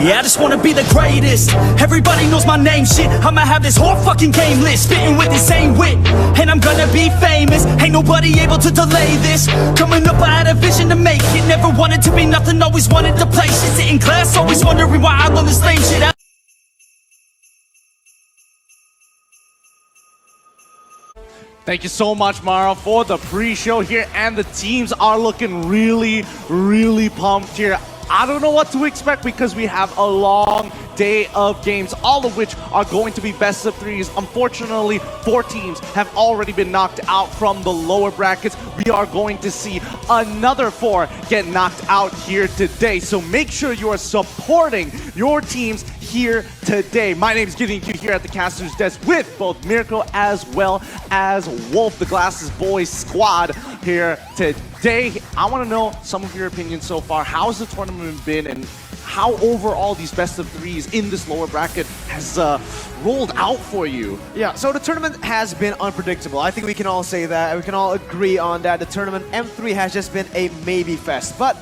Yeah, I just wanna be the greatest. Everybody knows my name, shit. I'ma have this whole fucking game list, spitting with the same wit, and I'm gonna be famous. Ain't nobody able to delay this. Coming up, I had a vision to make it. Never wanted to be nothing, always wanted to play shit. Sit in class, always wondering why I love this lame shit. Thank you so much, Mara, for the pre-show here, and the teams are looking really, really pumped here. I don't know what to expect because we have a long day of games, all of which are going to be best of threes. Unfortunately, 4 teams have already been knocked out from the lower brackets. We are going to see another 4 get knocked out here today. So make sure you are supporting your teams here today. My name is Gideon Q here at the caster's desk with both Miracle as well as Wolf, the Glasses Boys squad here today. I want to know some of your opinions so far. How's the tournament been, and how overall these best of threes in this lower bracket has rolled out for you? Yeah, so the tournament has been unpredictable. I think we can all say that. We can all agree on that. The tournament M3 has just been a maybe fest. But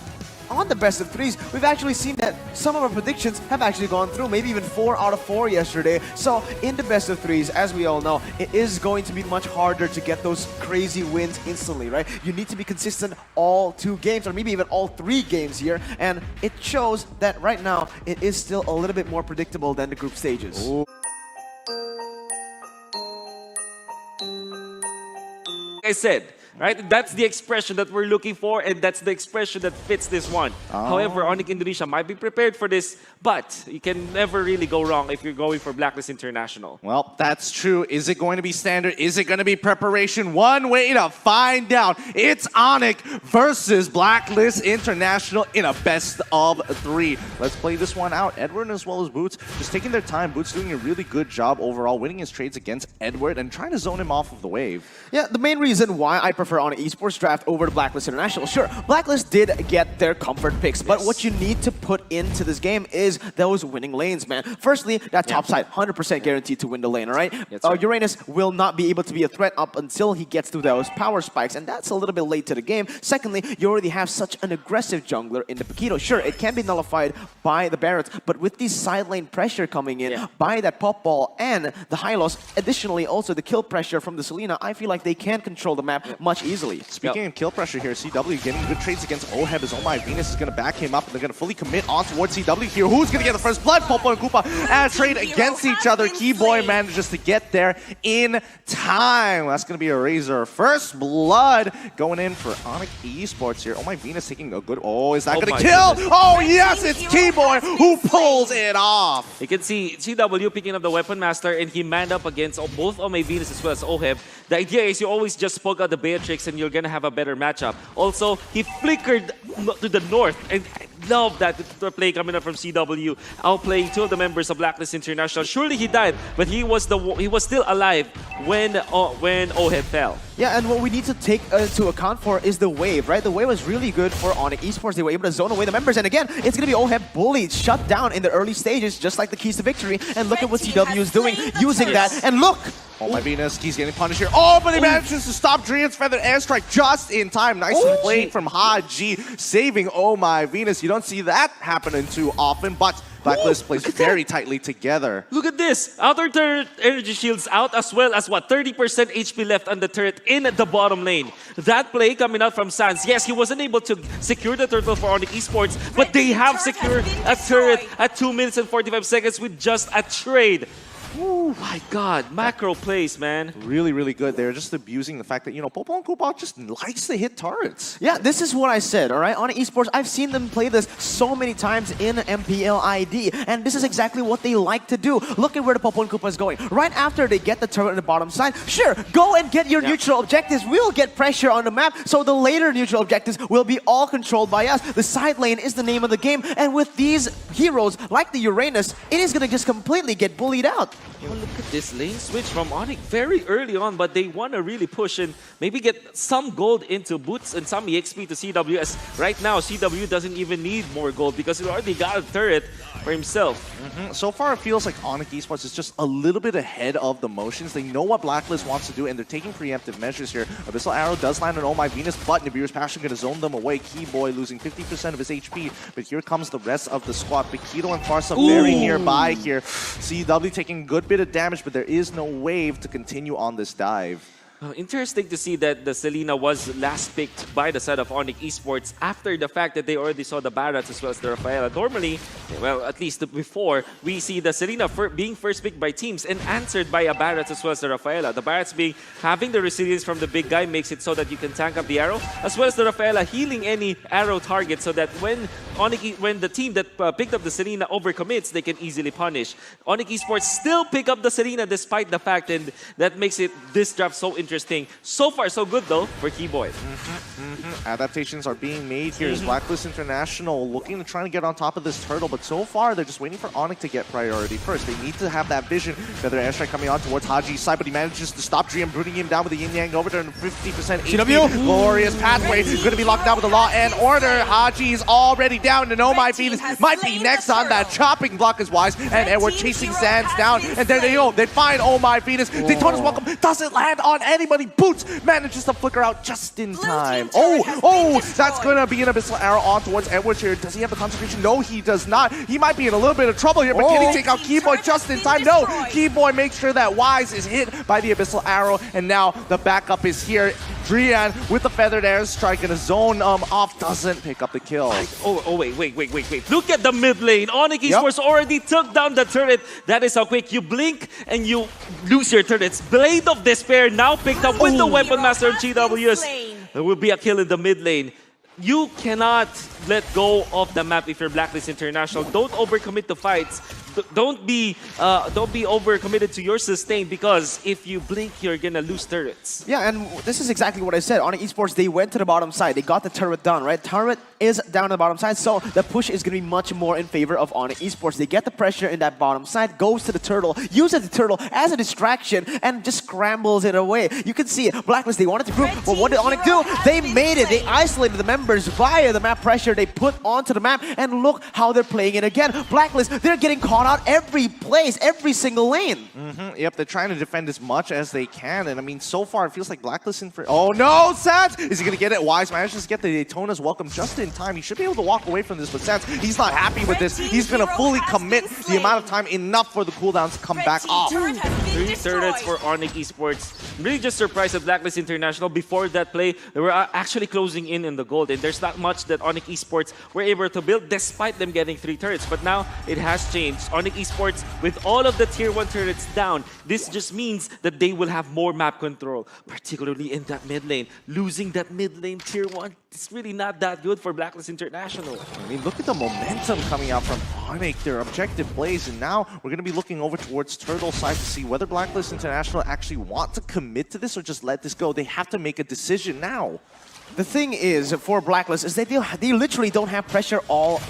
on the best of threes, we've actually seen that some of our predictions have actually gone through, maybe even 4 out of 4 yesterday. So in the best of threes, as we all know, it is going to be much harder to get those crazy wins instantly, right? You need to be consistent all 2 games, or maybe even all 3 games here, and it shows that right now it is still a little bit more predictable than the group stages. Ooh. Like I said, right? That's the expression that we're looking for, and that's the expression that fits this one. However, Onic Indonesia might be prepared for this, but you can never really go wrong if you're going for Blacklist International. Well, that's true. Is it going to be standard? Is it going to be preparation? One way to find out. It's Onic versus Blacklist International in a best of 3. Let's play this one out. Edward as well as Boots just taking their time. Boots doing a really good job overall, winning his trades against Edward and trying to zone him off of the wave. Yeah, the main reason why I prefer Onic Esports draft over the Blacklist International. Sure, Blacklist did get their comfort picks, but what you need to put into this game is those winning lanes, man. Firstly, that top side, 100% guaranteed to win the lane, all right? Uranus will not be able to be a threat up until he gets to those power spikes, and that's a little bit late to the game. Secondly, you already have such an aggressive jungler in the Paquito. Sure, it can be nullified by the Barrett, but with the side lane pressure coming in by that pop ball and the Hylos, additionally also the kill pressure from the Selena, I feel like they can control the map much easily. Speaking of kill pressure here, CW getting good trades against Oheb as Oh My Venus is going to back him up, and they're going to fully commit on towards CW here. Who's going to get the first blood? Popo and Koopa and trade against each other. Keyboy manages to get there in time. That's going to be a Razor. First blood going in for Onic Esports here. Oh My Venus taking a good... Oh, is that going to kill? Goodness. Oh, yes, it's Keyboy who pulls it off. You can see CW picking up the Weapon Master, and he manned up against both Oh My Venus as well as Oheb. The idea is you always just poke out the Beatrix and you're gonna have a better matchup. Also, he flickered to the north, and I love that play coming up from CW, outplaying 2 of the members of Blacklist International. Surely he died, but he was still alive when Oheb fell. Yeah, and what we need to take into account for is the wave, right? The wave was really good for Onic Esports. They were able to zone away the members, and again, it's going to be Oheb bullied, shut down in the early stages, just like the keys to victory. And look at what CW is doing, using that, and look! Oh My Venus, he's getting punished here. Oh, but he manages to stop Drian's Feather Airstrike just in time. Nicely played from Haji, saving Oh My Venus. You don't see that happening too often, but Blacklist plays very tightly together. Look at this! Outer turret energy shields out, as well as 30% HP left on the turret in the bottom lane. That play coming out from Sans. Yes, he wasn't able to secure the turtle for Onic Esports, but they have secured a turret at 2 minutes and 45 seconds with just a trade. Oh my god, macro plays, man. Really, really good. They're just abusing the fact that, Popo and Koopa just likes to hit turrets. Yeah, this is what I said, all right? On Esports, I've seen them play this so many times in MPL ID, and this is exactly what they like to do. Look at where the Popo and Koopa is going. Right after they get the turret on the bottom side, sure, go and get your neutral objectives. We'll get pressure on the map, so the later neutral objectives will be all controlled by us. The side lane is the name of the game, and with these heroes, like the Uranus, it is going to just completely get bullied out. Oh, look at this lane switch from Onic very early on, but they want to really push and maybe get some gold into Boots and some EXP to CW, as right now CW doesn't even need more gold because he already got a turret for himself. So far, it feels like Onic Esports is just a little bit ahead of the motions. They know what Blacklist wants to do, and they're taking preemptive measures here. Abyssal Arrow does land on Oh My Venus, but Nibiru's Passion going to zone them away. Keyboy losing 50% of his HP, but here comes the rest of the squad. Bikito and Farsa very nearby here. CW taking a good bit of damage, but there is no wave to continue on this dive. Interesting to see that the Selena was last picked by the side of Onic Esports after the fact that they already saw the Barats as well as the Rafaela. Normally, well, at least before, we see the Selena being first picked by teams and answered by a Barats as well as the Rafaela. The Barats having the resilience from the big guy makes it so that you can tank up the arrow, as well as the Rafaela healing any arrow target so that when the team that picked up the Selena overcommits, they can easily punish. Onic Esports still pick up the Selena despite the fact, and that makes this draft so interesting. So far, so good though for Keyboy. Adaptations are being made here as Blacklist International looking to try to get on top of this turtle, but so far they're just waiting for Onic to get priority first. They need to have that vision. Feather airstrike coming on towards Haji's side, but he manages to stop GM, booting him down with the yin yang over there, 50% HP. Glorious pathway, going to be locked down with the Law and Order. Haji is already down, and Oh My Venus might be next on that chopping block as wise, and Edward chasing Sands down, and there they go. They find Oh My Venus. Daytona's welcome doesn't land on anybody. Boots manages to flicker out just in time. Oh, that's going to be an Abyssal Arrow on towards Edwards here. Does he have the concentration? No, he does not. He might be in a little bit of trouble here, but can he take out Keyboy just in time? No, Keyboy makes sure that Wise is hit by the Abyssal Arrow, and now the backup is here. Drian with the feathered airstrike and a zone off, doesn't pick up the kill. Wait. Look at the mid lane. Onic Esports already took down the turret. That is how quick. You blink and you lose your turrets. Blade of Despair now picked up with the Weapon Master of GWS. There will be a kill in the mid lane. You cannot let go of the map if you're Blacklist International. Don't overcommit to fights. Don't be overcommitted to your sustain, because if you blink, you're gonna lose turrets. Yeah, and this is exactly what I said. Onic Esports, they went to the bottom side. They got the turret done, right? Turret is down on the bottom side, so the push is going to be much more in favor of Onic Esports. They get the pressure in that bottom side, goes to the turtle, uses the turtle as a distraction, and just scrambles it away. You can see it. Blacklist, they wanted to group, but what did Onic do? They made it. They isolated the members via the map pressure they put onto the map, and look how they're playing it again. Blacklist, they're getting caught out every place, every single lane. Yep, they're trying to defend as much as they can, and I mean, so far it feels like Blacklist in for... Oh no, Sans! Is he gonna get it? Wise manages to get the Daytona's welcome just in time. He should be able to walk away from this, but Sans, he's not happy with this. He's gonna fully commit the amount of time enough for the cooldowns to come back off. 3 turrets for Onic Esports. I'm really just surprised at Blacklist International. Before that play, they were actually closing in the gold, and there's not much that Onic Esports were able to build despite them getting 3 turrets. But now it has changed. Onic Esports, with all of the tier 1 turrets down, this just means that they will have more map control, particularly in that mid lane. Losing that mid lane tier 1, it's really not that good for Blacklist International. I mean, look at the momentum coming out from Onic, their objective plays, and now we're going to be looking over towards Turtle side to see whether Blacklist International actually want to commit to this or just let this go. They have to make a decision now. The thing is, for Blacklist, is they literally don't have pressure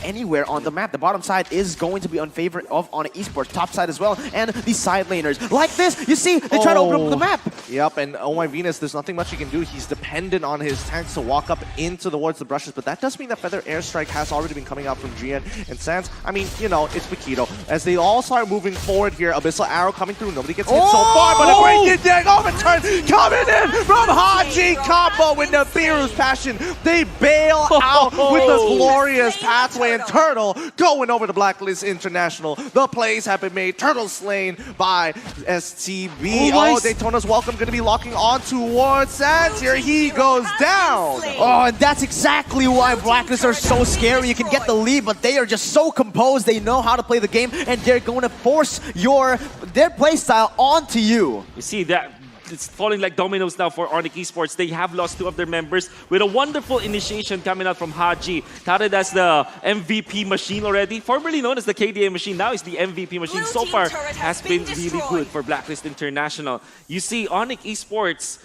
anywhere on the map. The bottom side is going to be in favor of Onic Esports, top side as well, and the side laners. Like this, you see, they try to open up the map. Yep, and Oh My Venus, there's nothing much he can do. He's dependent on his tanks to walk up towards the brushes, but that does mean that Feather Airstrike has already been coming out from GN and Sans. I mean, you know, it's Bikito. As they all start moving forward here, Abyssal Arrow coming through. Nobody gets hit so far, but a great yin-yang overturn coming in from Haji combo with Nibiru's Passion. They bail out with the glorious pathway, and Turtle going over to Blacklist International. The plays have been made. Turtle slain by STB. Daytona's welcome going to be locking on towards Sans. Here he goes down. Oh, and that's exactly why Blacklist are so scary. You can get the lead, but they are just so composed. They know how to play the game, and they're going to force their playstyle onto you. You see that? It's falling like dominoes now for Onic Esports. They have lost 2 of their members with a wonderful initiation coming out from Haji. Touted as the MVP machine already. Formerly known as the KDA machine, now is the MVP machine. So far has been really good for Blacklist International. You see, Onic Esports,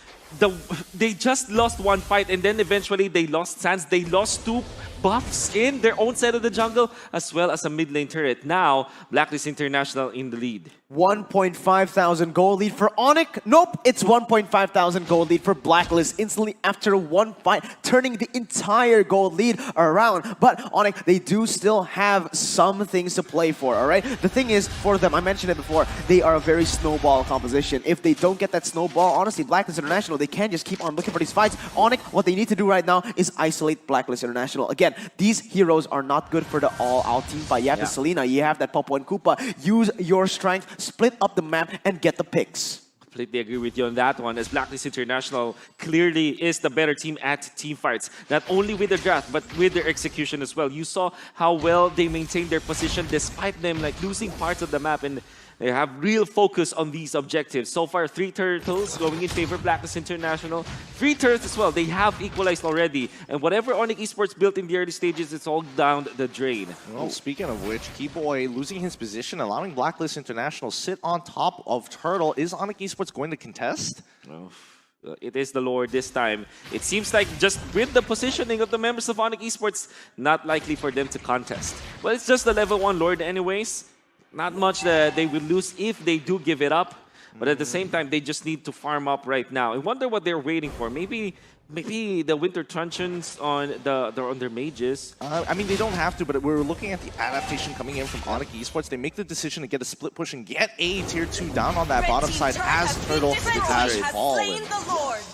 they just lost 1 fight, and then eventually they lost Sans. They lost 2 buffs in their own side of the jungle, as well as a mid lane turret. Now, Blacklist International in the lead. 1.5 thousand gold lead for Onic. Nope, it's 1.5 thousand gold lead for Blacklist instantly after one fight, turning the entire gold lead around. But Onic, they do still have some things to play for, all right? The thing is, for them, I mentioned it before, they are a very snowball composition. If they don't get that snowball, honestly, Blacklist International, they can't just keep on looking for these fights. Onic, what they need to do right now is isolate Blacklist International. Again, these heroes are not good for the all-out team fight. You have the Selena, you have that Popo and Koopa. Use your strength, split up the map, and get the picks. Completely agree with you on that one, as Blacklist International clearly is the better team at team fights. Not only with their draft, but with their execution as well. You saw how well they maintained their position despite them like losing parts of the map, and they have real focus on these objectives. So far, 3 turtles going in favor of Blacklist International. 3 turrets as well. They have equalized already. And whatever Onic Esports built in the early stages, it's all down the drain. Well, speaking of which, Keyboy losing his position, allowing Blacklist International sit on top of Turtle. Is Onic Esports going to contest? Oh. It is the Lord this time. It seems like just with the positioning of the members of Onic Esports, not likely for them to contest. Well, it's just the level 1 Lord anyways. Not much that they will lose if they do give it up. But at the same time, they just need to farm up right now. I wonder what they're waiting for. Maybe the Winter Truncheons on their mages. I mean, they don't have to, but we're looking at the adaptation coming in from Onic Esports. They make the decision to get a split push and get a tier 2 down on that bottom side as Turtle has fallen.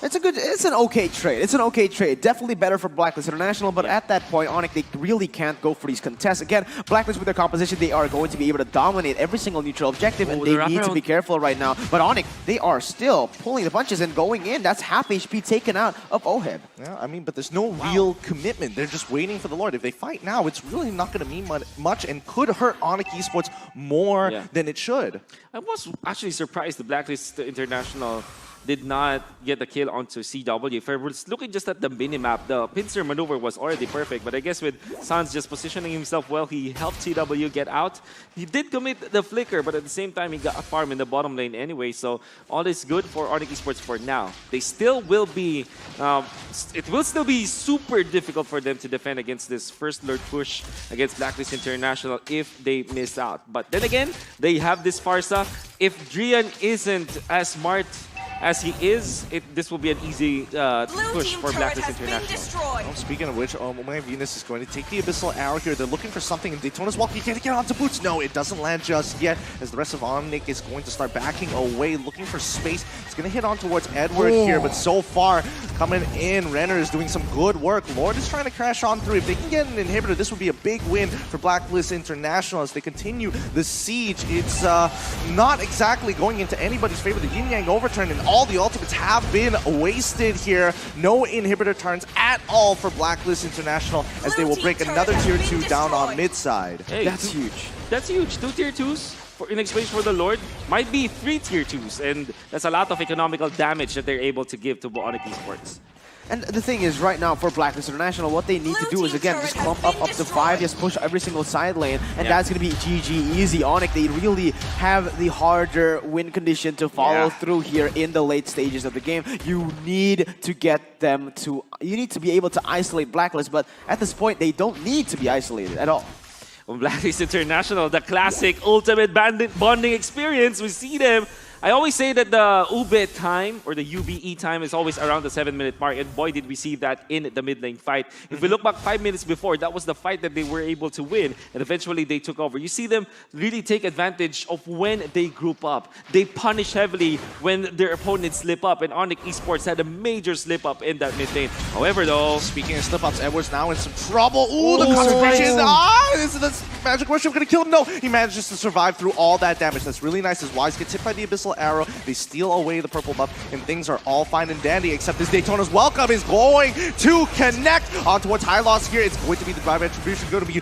It's an okay trade. It's an okay trade. Definitely better for Blacklist International, but at that point, Onic, they really can't go for these contests. Again, Blacklist with their composition, they are going to be able to dominate every single neutral objective, and they need to be careful right now. But Onic, they are still pulling the punches and going in. That's half HP taken out of Oheb. Yeah, I mean, but there's no real commitment. They're just waiting for the Lord. If they fight now, it's really not going to mean much and could hurt Onic Esports more than it should. I was actually surprised the Blacklist International did not get the kill onto CW. If I was looking just at the minimap, the pincer maneuver was already perfect, but I guess with Sans just positioning himself well, he helped CW get out. He did commit the flicker, but at the same time, he got a farm in the bottom lane anyway, so all is good for Onic Esports for now. They still will be, it will still be super difficult for them to defend against this first Lord push against Blacklist International if they miss out. But then again, they have this Farsa. If Drian isn't as smart as he is, this will be an easy push for Blacklist International. Well, speaking of which, my Venus is going to take the Abyssal Arrow here. They're looking for something, and Daytona's walking. Can get onto Boots? No, it doesn't land just yet, as the rest of Onic is going to start backing away, looking for space. It's going to hit on towards Edward here, but so far, coming in, Renner is doing some good work. Lord is trying to crash on through. If they can get an inhibitor, this would be a big win for Blacklist International as they continue the siege. It's not exactly going into anybody's favor. The Yin Yang overturn and all the ultimates have been wasted here. No inhibitor turns at all for Blacklist International as they will break another tier 2 down on mid side. Hey, That's huge. That's huge. 2 tier 2s in exchange for the Lord might be 3 tier 2s, and that's a lot of economical damage that they're able to give to Onic Esports. And the thing is, right now, for Blacklist International, what they need to do is, again, just clump up to 5, just push every single side lane, and that's going to be GG easy. Onic, they really have the harder win condition to follow through here in the late stages of the game. You need to get them to, you need to be able to isolate Blacklist, but at this point, they don't need to be isolated at all. On Blacklist International, the classic ultimate bonding experience, we see them. I always say that the UBE time, or the UBE time, is always around the 7-minute mark, and boy, did we see that in the mid lane fight. If we look back 5 minutes before, that was the fight that they were able to win, and eventually they took over. You see them really take advantage of when they group up. They punish heavily when their opponents slip up, and Onic Esports had a major slip up in that mid lane. However, though, speaking of slip ups, Edward's now in some trouble. Ooh, the concentration! Ah, is the magic worship going to kill him? No, he manages to survive through all that damage. That's really nice as Wise gets hit by the Abyssal Arrow. They steal away the purple buff, and things are all fine and dandy, except this Daytona's welcome is going to connect on towards High Loss here. It's going to be the drive attribution going to be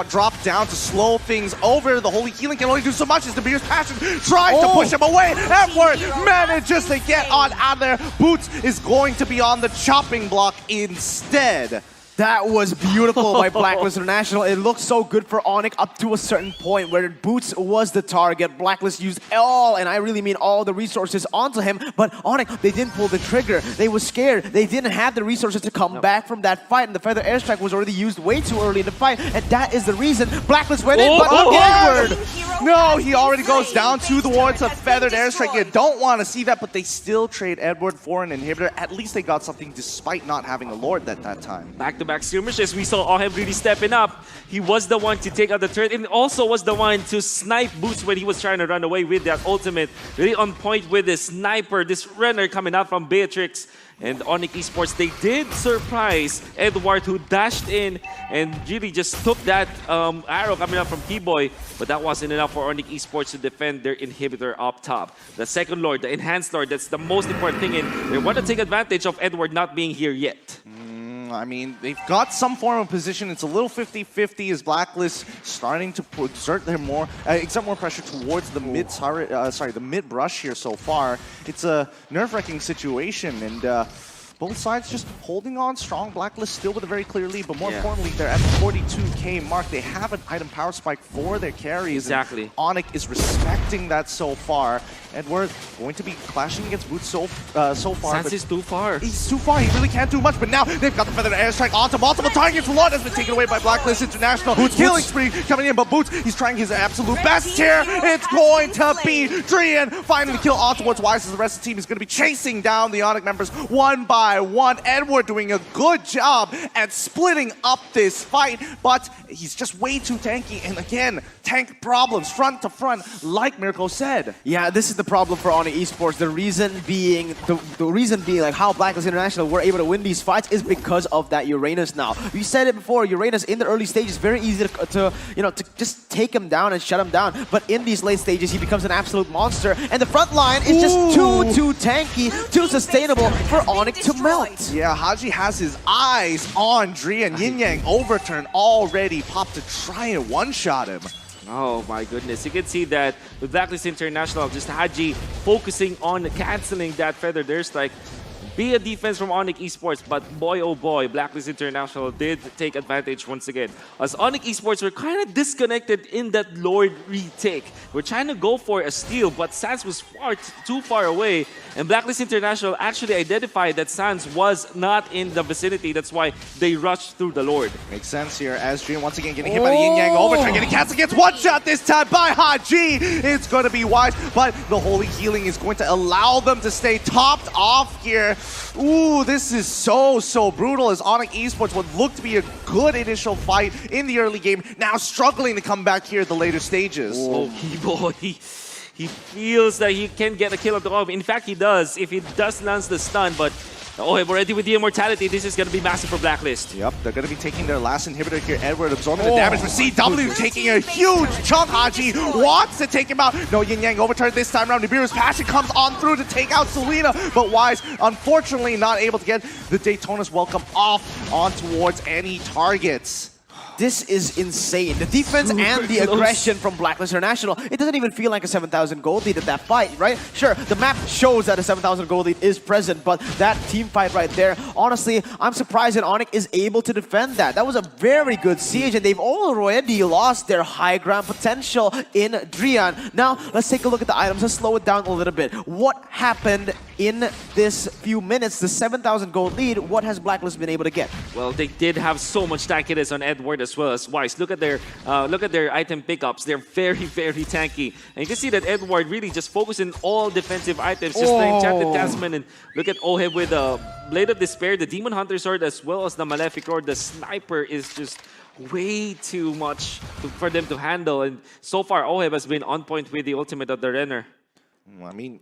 dropped down to slow things over. The Holy Healing can only do so much as the Beer's Passion tries to push him away. Edward manages to get on out of there. Boots is going to be on the chopping block instead. That was beautiful by Blacklist International. It looked so good for Onic up to a certain point where Boots was the target. Blacklist used all, and I really mean all, the resources onto him. But Onic, they didn't pull the trigger. They were scared. They didn't have the resources to come back from that fight. And the Feather Airstrike was already used way too early in the fight. And that is the reason Blacklist went in. But Edward! No, he already goes down to the wards of Feathered Airstrike. You don't want to see that, but they still trade Edward for an inhibitor. At least they got something despite not having a Lord at that time. Back-to-back skirmishes, we saw Oheb really stepping up. He was the one to take out the turret and also was the one to snipe Boots when he was trying to run away with that ultimate. Really on point with this sniper, this runner coming out from Beatrix. And Onic Esports, they did surprise Edward, who dashed in and really just took that arrow coming out from T-Boy. But that wasn't enough for Onic Esports to defend their inhibitor up top. The second Lord, the enhanced Lord, that's the most important thing. And they want to take advantage of Edward not being here yet. I mean, they've got some form of position. It's a little 50-50 as Blacklist starting to exert more pressure towards the mid turret, the mid brush here so far. It's a nerve-wracking situation, and both sides just holding on strong. Blacklist still with a very clear lead, but more importantly, they're at the 42k mark. They have an item power spike for their carries. Exactly. Onic is respecting that so far, and we're going to be clashing against Boots so far. Sans is too far. He's too far. He really can't do much, but now they've got the Feathered Airstrike onto multiple targets. Lord has been taken away by Blacklist International. Boots killing spree coming in, but Boots, he's trying his absolute best here. It's going to be Drian finally kill on towards Wise as the rest of the team is going to be chasing down the Onic members one by one. Edward doing a good job at splitting up this fight, but he's just way too tanky. And again, tank problems front to front, like Mirko said. Yeah, this is the problem for Onic Esports. The reason being like how Blacklist International were able to win these fights is because of that Uranus now. We said it before, Uranus in the early stages, very easy to just take him down and shut him down. But in these late stages, he becomes an absolute monster. And the front line is just too tanky, too sustainable for Onic to melt. Yeah, Haji has his eyes on Drian. Yin Yang overturn already popped to try and one-shot him. Oh my goodness, you can see that with Blacklist International, just Haji focusing on canceling that Feathered Airstrike. Be a defense from Onic Esports, but boy oh boy, Blacklist International did take advantage once again. As Onic Esports were kind of disconnected in that Lord retake. We're trying to go for a steal, but Sans was too far away. And Blacklist International actually identified that Sans was not in the vicinity. That's why they rushed through the Lord. Makes sense here as Drian once again getting hit by the Yin Yang overturn, getting canceled, gets one shot this time by Haji. It's going to be Wise, but the Holy Healing is going to allow them to stay topped off here. Ooh, this is so brutal as Onic Esports would look to be a good initial fight in the early game, now struggling to come back here at the later stages. Oh, boy. He feels that he can get a kill on the Oheb. In fact, he does. If he does lands the stun, but Oheb already with the immortality, this is going to be massive for Blacklist. Yep, they're going to be taking their last inhibitor here. Edward absorbing the damage for CW, taking a huge chunk. Haji wants to take him out. No Yin Yang overturn this time around. Nibiru's passion comes on through to take out Selena, but Wise, unfortunately, not able to get the Daytona's welcome off on towards any targets. This is insane. The defense and the aggression from Blacklist International, it doesn't even feel like a 7,000 gold lead at that fight, right? Sure, the map shows that a 7,000 gold lead is present, but that team fight right there, honestly, I'm surprised that Onic is able to defend that. That was a very good siege, and they've already lost their high ground potential in Drian. Now, let's take a look at the items. Let's slow it down a little bit. What happened in this few minutes? The 7,000 gold lead, what has Blacklist been able to get? Well, they did have so much tankiness on Edward as well as Wise. Look at their item pickups. They're very tanky. And you can see that Edward really just focusing all defensive items, just the Enchanted Tasman, and look at Oheb with the Blade of Despair, the Demon Hunter Sword, as well as the Malefic Sword. The Sniper is just way too much for them to handle. And so far, Oheb has been on point with the ultimate of the Renner. I mean,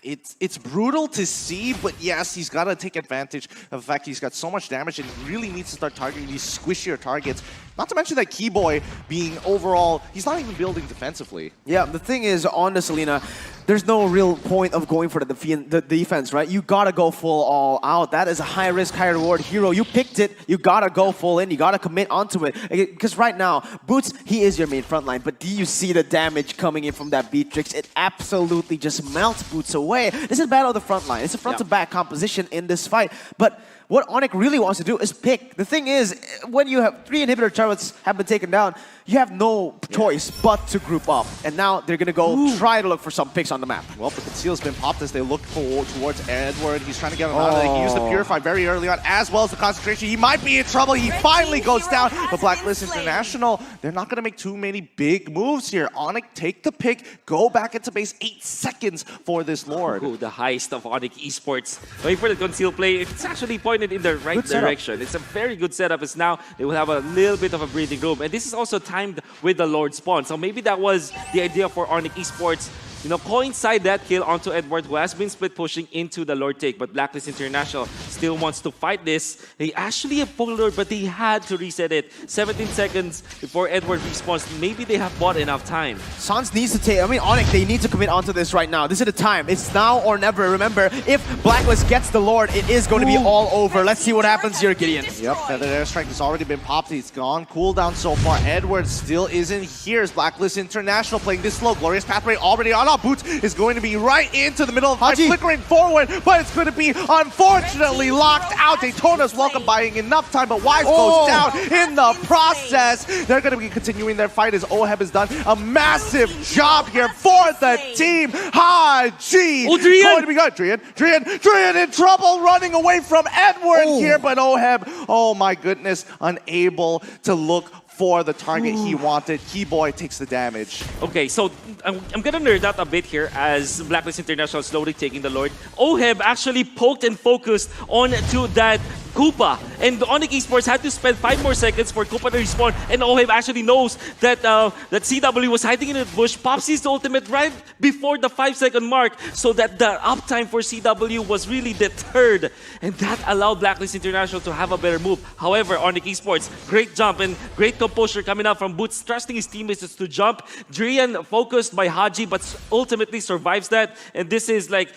it's brutal to see, but yes, he's got to take advantage of the fact he's got so much damage and really needs to start targeting these squishier targets. Not to mention that Keyboy being overall, he's not even building defensively. Yeah, the thing is, on the Selena, there's no real point of going for the defense, right? You gotta go full all out. That is a high risk, high reward hero. You picked it, you gotta go full in, you gotta commit onto it. Because right now, Boots, he is your main frontline, but do you see the damage coming in from that Beatrix? It absolutely just melts Boots away. This is battle of the frontline. It's a front-to-back composition in this fight, but what Onic really wants to do is pick. The thing is, when you have 3 inhibitor turrets have been taken down, you have no choice but to group up. And now they're gonna go try to look for some picks on the map. Well, but the conceal's been popped as they look towards Edward. He's trying to get him out of there. He used the Purify very early on, as well as the concentration. He might be in trouble. He finally goes down. But Blacklist International, they're not gonna make too many big moves here. Onic, take the pick, go back into base. 8 seconds for this Lord. Ooh, the heist of Onic Esports. Wait for the conceal play. It's actually pointed in the right direction. It's a very good setup. It's now they will have a little bit of a breathing room. And this is also timed with the Lord spawn. So maybe that was the idea for Onic Esports. You know, coincide that kill onto Edward, who has been split pushing into the Lord take. But Blacklist International still wants to fight this. They actually have full Lord, but they had to reset it. 17 seconds before Edward respawns. Maybe they have bought enough time. Sans needs to take, Onic, they need to commit onto this right now. This is the time. It's now or never. Remember, if Blacklist gets the Lord, it is going to be all over. Let's see what happens here, Gideon. Yep, Feathered Airstrike has already been popped. He's gone cooldown so far. Edward still isn't here. It's Blacklist International playing this slow. Glorious Pathway already on. Boots is going to be right into the middle of fight, flickering forward, but it's going to be unfortunately locked out. Daytona's welcome, buying enough time, but Wise goes down in the process. They're going to be continuing their fight as Oheb has done a massive job here for the team. Haji going to be good. Drian in trouble, running away from Edward here, but Oheb, oh my goodness, unable to look for the target he wanted. Keyboy takes the damage. Okay, so I'm gonna nerd out a bit here as Blacklist International slowly taking the Lord. Oheb actually poked and focused onto that Koopa, and the Onic Esports had to spend 5 more seconds for Koopa to respawn, and Oheb actually knows that that CW was hiding in the bush, pops his ultimate right before the 5-second mark, so that the uptime for CW was really deterred, and that allowed Blacklist International to have a better move. However, Onic Esports, great jump and great composure coming out from Boots, trusting his teammates to jump. Drian focused by Haji, but ultimately survives that, and this is like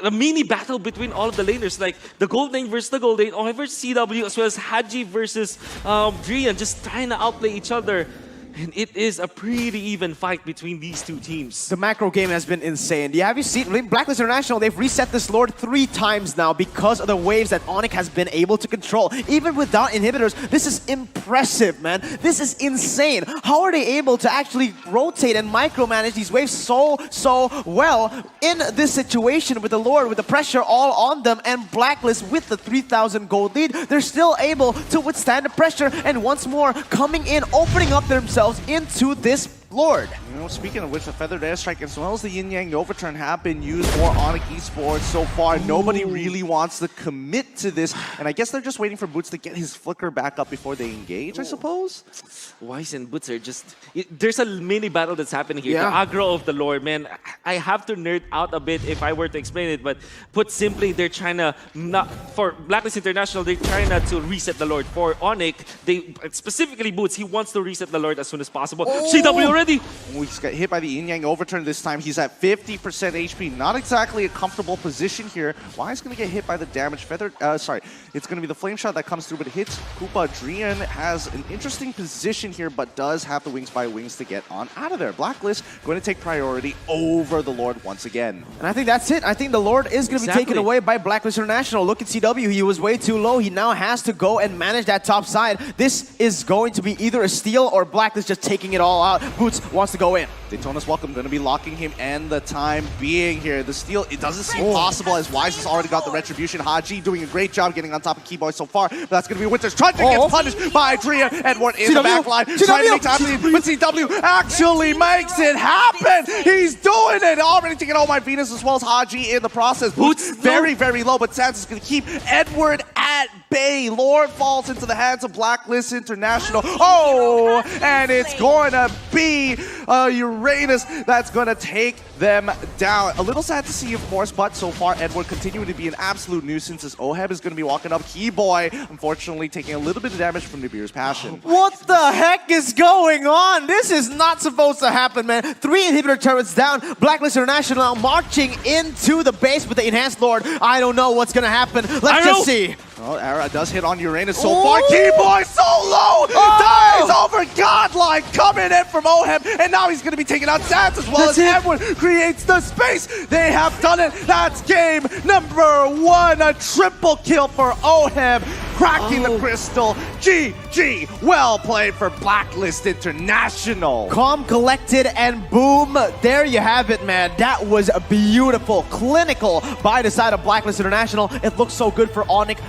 a mini battle between all of the laners, like the Gold Lane versus the Gold Lane, Oheb versus CW, as well as Haji versus Drian, just trying to outplay each other. And it is a pretty even fight between these two teams. The macro game has been insane. Yeah, have you seen Blacklist International? They've reset this Lord 3 times now because of the waves that Onic has been able to control. Even without inhibitors, this is impressive, man. This is insane. How are they able to actually rotate and micromanage these waves so well in this situation with the Lord, with the pressure all on them, and Blacklist with the 3,000 gold lead? They're still able to withstand the pressure, and once more coming in, opening up themselves into this Lord. You know, speaking of which, the Feathered Airstrike as well as the Yin Yang Overturn have been used for Onic Esports so far. Nobody really wants to commit to this, and I guess they're just waiting for Boots to get his flicker back up before they engage, I suppose? Wise and Boots are just... there's a mini battle that's happening here. Yeah. The aggro of the Lord, man. I have to nerd out a bit if I were to explain it, but put simply, they're trying to... for Blacklist International, they're trying to reset the Lord. For Onic, they specifically Boots, he wants to reset the Lord as soon as possible. CW already! He's got hit by the Yin Yang Overturn this time. He's at 50% HP. Not exactly a comfortable position here. Why is going to get hit by the damage? Feathered, sorry. It's going to be the Flame Shot that comes through, but it hits Koopa. Drian has an interesting position here, but does have the Wings by Wings to get on out of there. Blacklist going to take priority over the Lord once again. And I think that's it. I think the Lord is going to be taken away by Blacklist International. Look at CW. He was way too low. He now has to go and manage that top side. This is going to be either a steal or Blacklist just taking it all out. Boots wants to go in. Daytona's welcome, going to be locking him and the time being here. The steal, it doesn't seem possible as Wise has already got the retribution. Haji doing a great job getting on top of Keyboy so far, but that's going to be Winter's Trudge gets punished by Drian. Edward in the back line, trying to make time, but CW actually makes it happen. He's doing it, already taking all my Venus as well as Haji in the process. Boots very, very low, but Sans is going to keep Edward at bay. Lord falls into the hands of Blacklist International. Oh, and it's going to be a Uranus that's going to take them down. A little sad to see, of course, but so far Edward continuing to be an absolute nuisance as Oheb is going to be walking up. Keyboy, unfortunately, taking a little bit of damage from Nibiru's passion. What the heck is going on? This is not supposed to happen, man. 3 inhibitor turrets down. Blacklist International marching into the base with the Enhanced Lord. I don't know what's going to happen. Let's just see. Well, Ara does hit on Uranus so far. Keyboy so low! Dies over Godlike coming in from Oheb, and now he's going to be taking out Dance as well as Edward creates the space. They have done it. That's game number 1. A triple kill for Oheb, cracking the crystal. GG. Well played for Blacklist International. Calm, collected, and boom. There you have it, man. That was beautiful. Clinical by the side of Blacklist International. It looks so good for Onic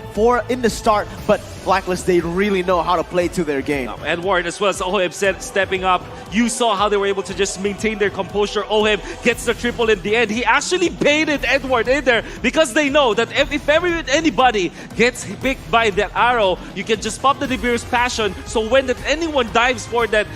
in the start, but Blacklist, they really know how to play to their game. Edward, as well as Oheb, stepping up. You saw how they were able to just maintain their composure. Oheb gets the triple in the end. He actually baited Edward in there because they know that if anybody gets picked by that arrow, you can just pop the Nibiru's passion. So when anyone dives for that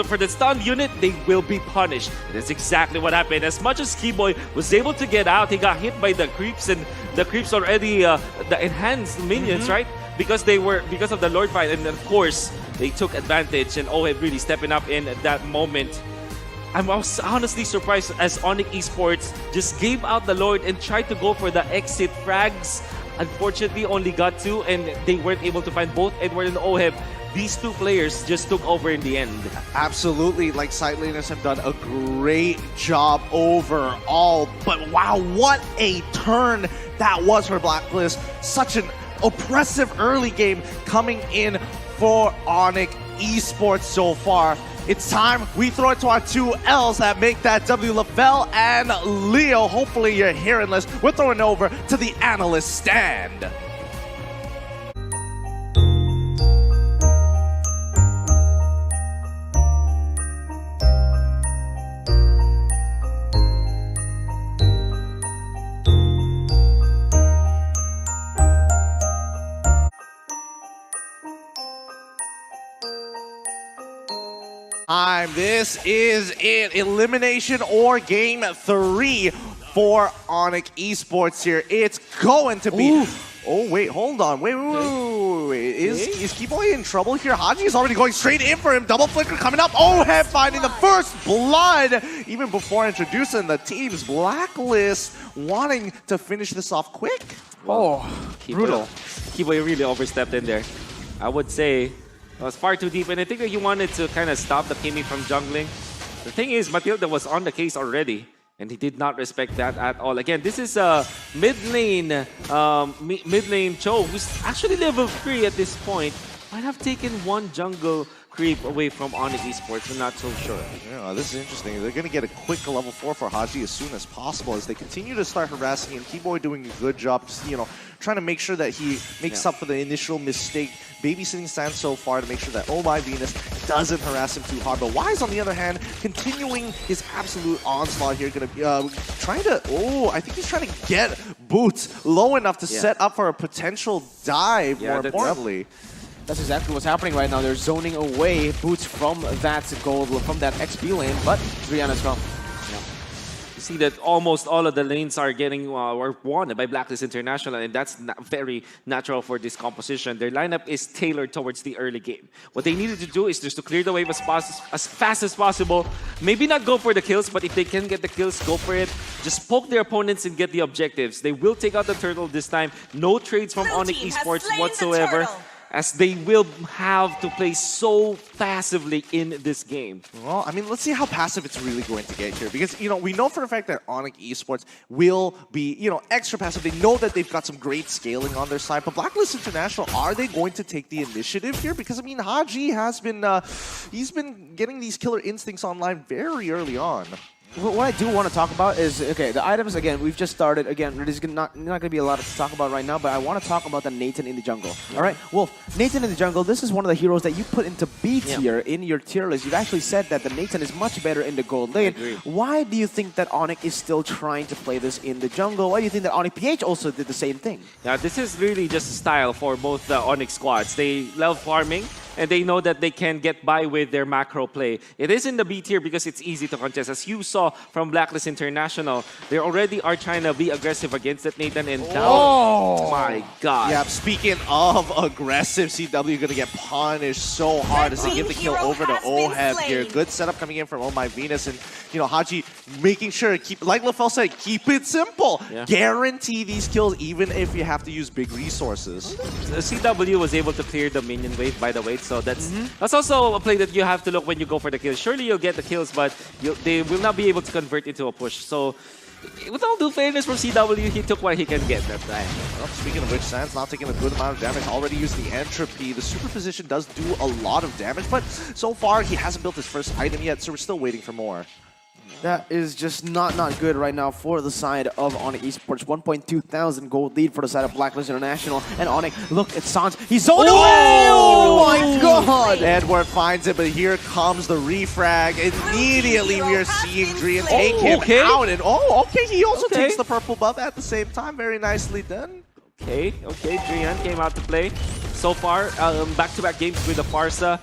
for the stun unit, they will be punished. That's exactly what happened. As much as Keyboy was able to get out, he got hit by the creeps, and the creeps already the enhanced minions, right? Because of the Lord fight, and of course they took advantage, and Oheb really stepping up in that moment. I was honestly surprised as Onic Esports just gave out the Lord and tried to go for the exit frags. Unfortunately, only got 2, and they weren't able to find both Edward and Oheb. These 2 players just took over in the end. Absolutely, like side laners have done a great job overall. But wow, what a turn that was for Blacklist. Such an oppressive early game coming in for Onic Esports so far. It's time we throw it to our 2 L's that make that W. Lavelle and Leo. Hopefully you're hearing this. We're throwing over to the analyst stand. This is it. Elimination or game 3 for Onic Esports here. It's going to be... Ooh. Oh, wait, hold on. Wait. Is Keyboy in trouble here? Haji is already going straight in for him. Double flicker coming up. Oheb finding the first blood. Even before introducing the teams, Blacklist wanting to finish this off quick. Oh, brutal. Keyboy really overstepped in there. I would say it was far too deep, and I think that he wanted to kind of stop the Kimi from jungling. The thing is, Matilda was on the case already, and he did not respect that at all. Again, this is a mid lane Cho, who's actually level 3 at this point. Might have taken 1 jungle creep away from Onic Esports. I'm not so sure. Yeah, this is interesting. They're going to get a quick level 4 for Haji as soon as possible as they continue to start harassing him. Keyboy doing a good job, trying to make sure that he makes up for the initial mistake. Babysitting Sand so far to make sure that Oh My Venus doesn't harass him too hard. But Wise, on the other hand, continuing his absolute onslaught here. Going to be trying to... Oh, I think he's trying to get Boots low enough to set up for a potential dive, more importantly. That's exactly what's happening right now. They're zoning away Boots from that gold, from that XP lane, but Rihanna's gone. You see that almost all of the lanes are getting won by Blacklist International, and that's very natural for this composition. Their lineup is tailored towards the early game. What they needed to do is just to clear the wave as fast as possible. Maybe not go for the kills, but if they can get the kills, go for it. Just poke their opponents and get the objectives. They will take out the turtle this time. No trades from Onic Esports whatsoever, as they will have to play so passively in this game. Well, I mean, let's see how passive it's really going to get here. Because, we know for a fact that Onic Esports will be, extra passive. They know that they've got some great scaling on their side. But Blacklist International, are they going to take the initiative here? Because, I mean, Haji has been, he's been getting these killer instincts online very early on. What I do want to talk about is, okay, the items, again, we've just started. Again, there's not going to be a lot to talk about right now, but I want to talk about the Nathan in the jungle. All right? Wolf, Nathan in the jungle, this is one of the heroes that you put into B tier in your tier list. You've actually said that the Nathan is much better in the gold lane. Why do you think that Onic is still trying to play this in the jungle? Why do you think that Onic PH also did the same thing? Yeah, this is really just a style for both the Onic squads. They love farming. and they know that they can get by with their macro play. It is in the B tier because it's easy to contest. As you saw from Blacklist International, they already are trying to be aggressive against that Nathan, and now, oh my God. Yeah, speaking of aggressive, CW gonna get punished so hard as they give the kill over to Oheb here. Good setup coming in from Oh My Venus, and you know, Haji making sure, keep, like LaFell said, keep it simple. Yeah. Guarantee these kills even if you have to use big resources. CW was able to clear the minion wave by the way, so that's also a play that you have to look when you go for the kills. Surely you'll get the kills, but they will not be able to convert into a push. So with all due fairness from CW, he took what he can get that time. Well, speaking of which, Sans now taking a good amount of damage, already used the entropy. The superposition does do a lot of damage, but so far he hasn't built his first item yet, so we're still waiting for more. That is just not good right now for the side of Onic Esports. 1.2 thousand gold lead for the side of Blacklist International. And Onic, look at Sans. He's zoned away! Oh my God! Edward finds it, but here comes the refrag. Immediately we are seeing Drian take him out. And okay, he also takes the purple buff at the same time. Very nicely done. Okay, Drian came out to play. So far, back-to-back games with the Farsa.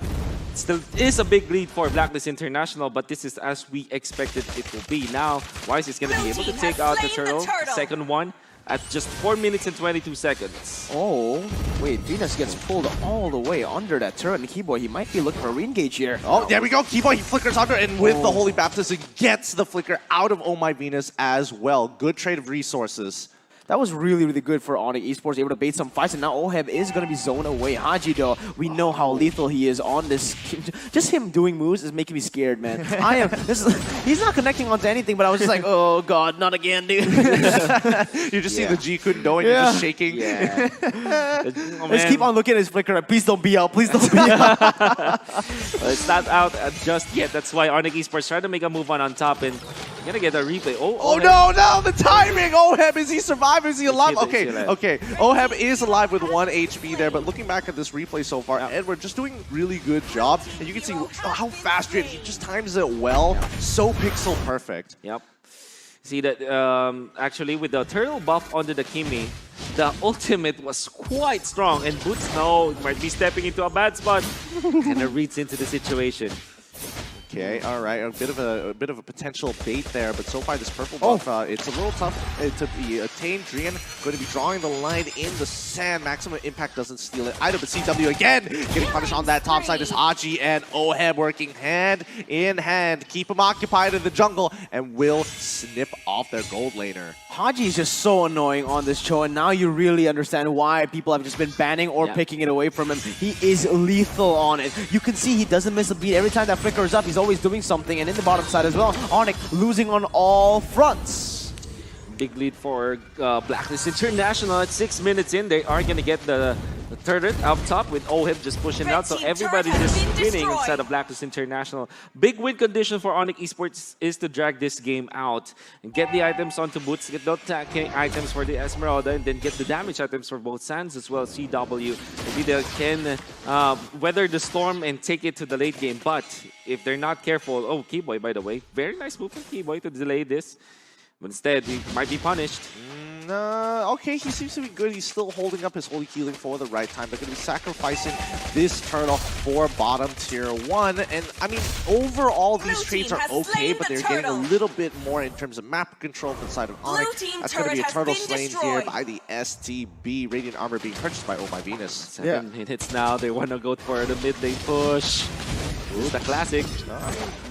Still is a big lead for Blacklist International, but this is as we expected it will be. Now, Wise is going to be able to take out the turtle. Second one at just 4 minutes and 22 seconds. Oh, wait, Venus gets pulled all the way under that turret, and Keyboy, he might be looking for a re-engage here. Oh, there we go. Keyboy, he flickers under, and with the Holy Baptism, gets the flicker out of Oh My Venus as well. Good trade of resources. That was really good for Onic Esports, able to bait some fights, and now Oheb is going to be zoned away. Haji, though, we know how lethal he is on this. Just him doing moves is making me scared, man. He's not connecting onto anything, but I was just like, oh God, not again, dude. You just see the G couldn't know and you're just shaking. Yeah. Just keep on looking at his flicker. Please don't be out. Please don't be out. Well, it's not out just yet. That's why Onic Esports trying to make a move on top, and gonna get a replay. Oh no, the timing! Oheb, is he surviving? Is he alive? Okay. Oheb is alive with 1 HP there, but looking back at this replay so far, Edward just doing really good job. And you can see how fast he just times it well. So pixel perfect. Yep. See that actually with the turtle buff onto the Kimi, the ultimate was quite strong, and Boots might be stepping into a bad spot. Kind of reads into the situation. Okay, all right, a bit of a potential bait there, but so far this purple buff, it's a little tough to be attained. Drian going to be drawing the line in the sand. Maximum Impact doesn't steal it either, but CW again getting punished on that top side is Haji and Oheb working hand in hand. Keep him occupied in the jungle and will snip off their gold laner. Haji is just so annoying on this show, and now you really understand why people have just been banning or picking it away from him. He is lethal on it. You can see he doesn't miss a beat. Every time that flicker is up, he's always doing something, and in the bottom side as well, Onic losing on all fronts. Big lead for Blacklist International at 6 minutes in. They are going to get the turret up top with Oheb just pushing out, so everybody's just winning inside of Blacklist International. Big win condition for Onic Esports is to drag this game out and get the items onto Boots, get the attacking items for the Esmeralda, and then get the damage items for both Sans as well as CW. Maybe they can weather the storm and take it to the late game, but if they're not careful... Oh, Keyboy, by the way. Very nice move from Keyboy to delay this. But instead, he might be punished. Okay, he seems to be good. He's still holding up his holy healing for the right time. They're going to be sacrificing this turtle for bottom tier 1. And I mean, overall, these trades are okay, but they're getting a little bit more in terms of map control from the side of Onic. That's going to be a turtle slain here by the STB. Radiant armor being purchased by Oh My Venus. 7 hits now. They want to go for the mid lane push. Ooh, the classic.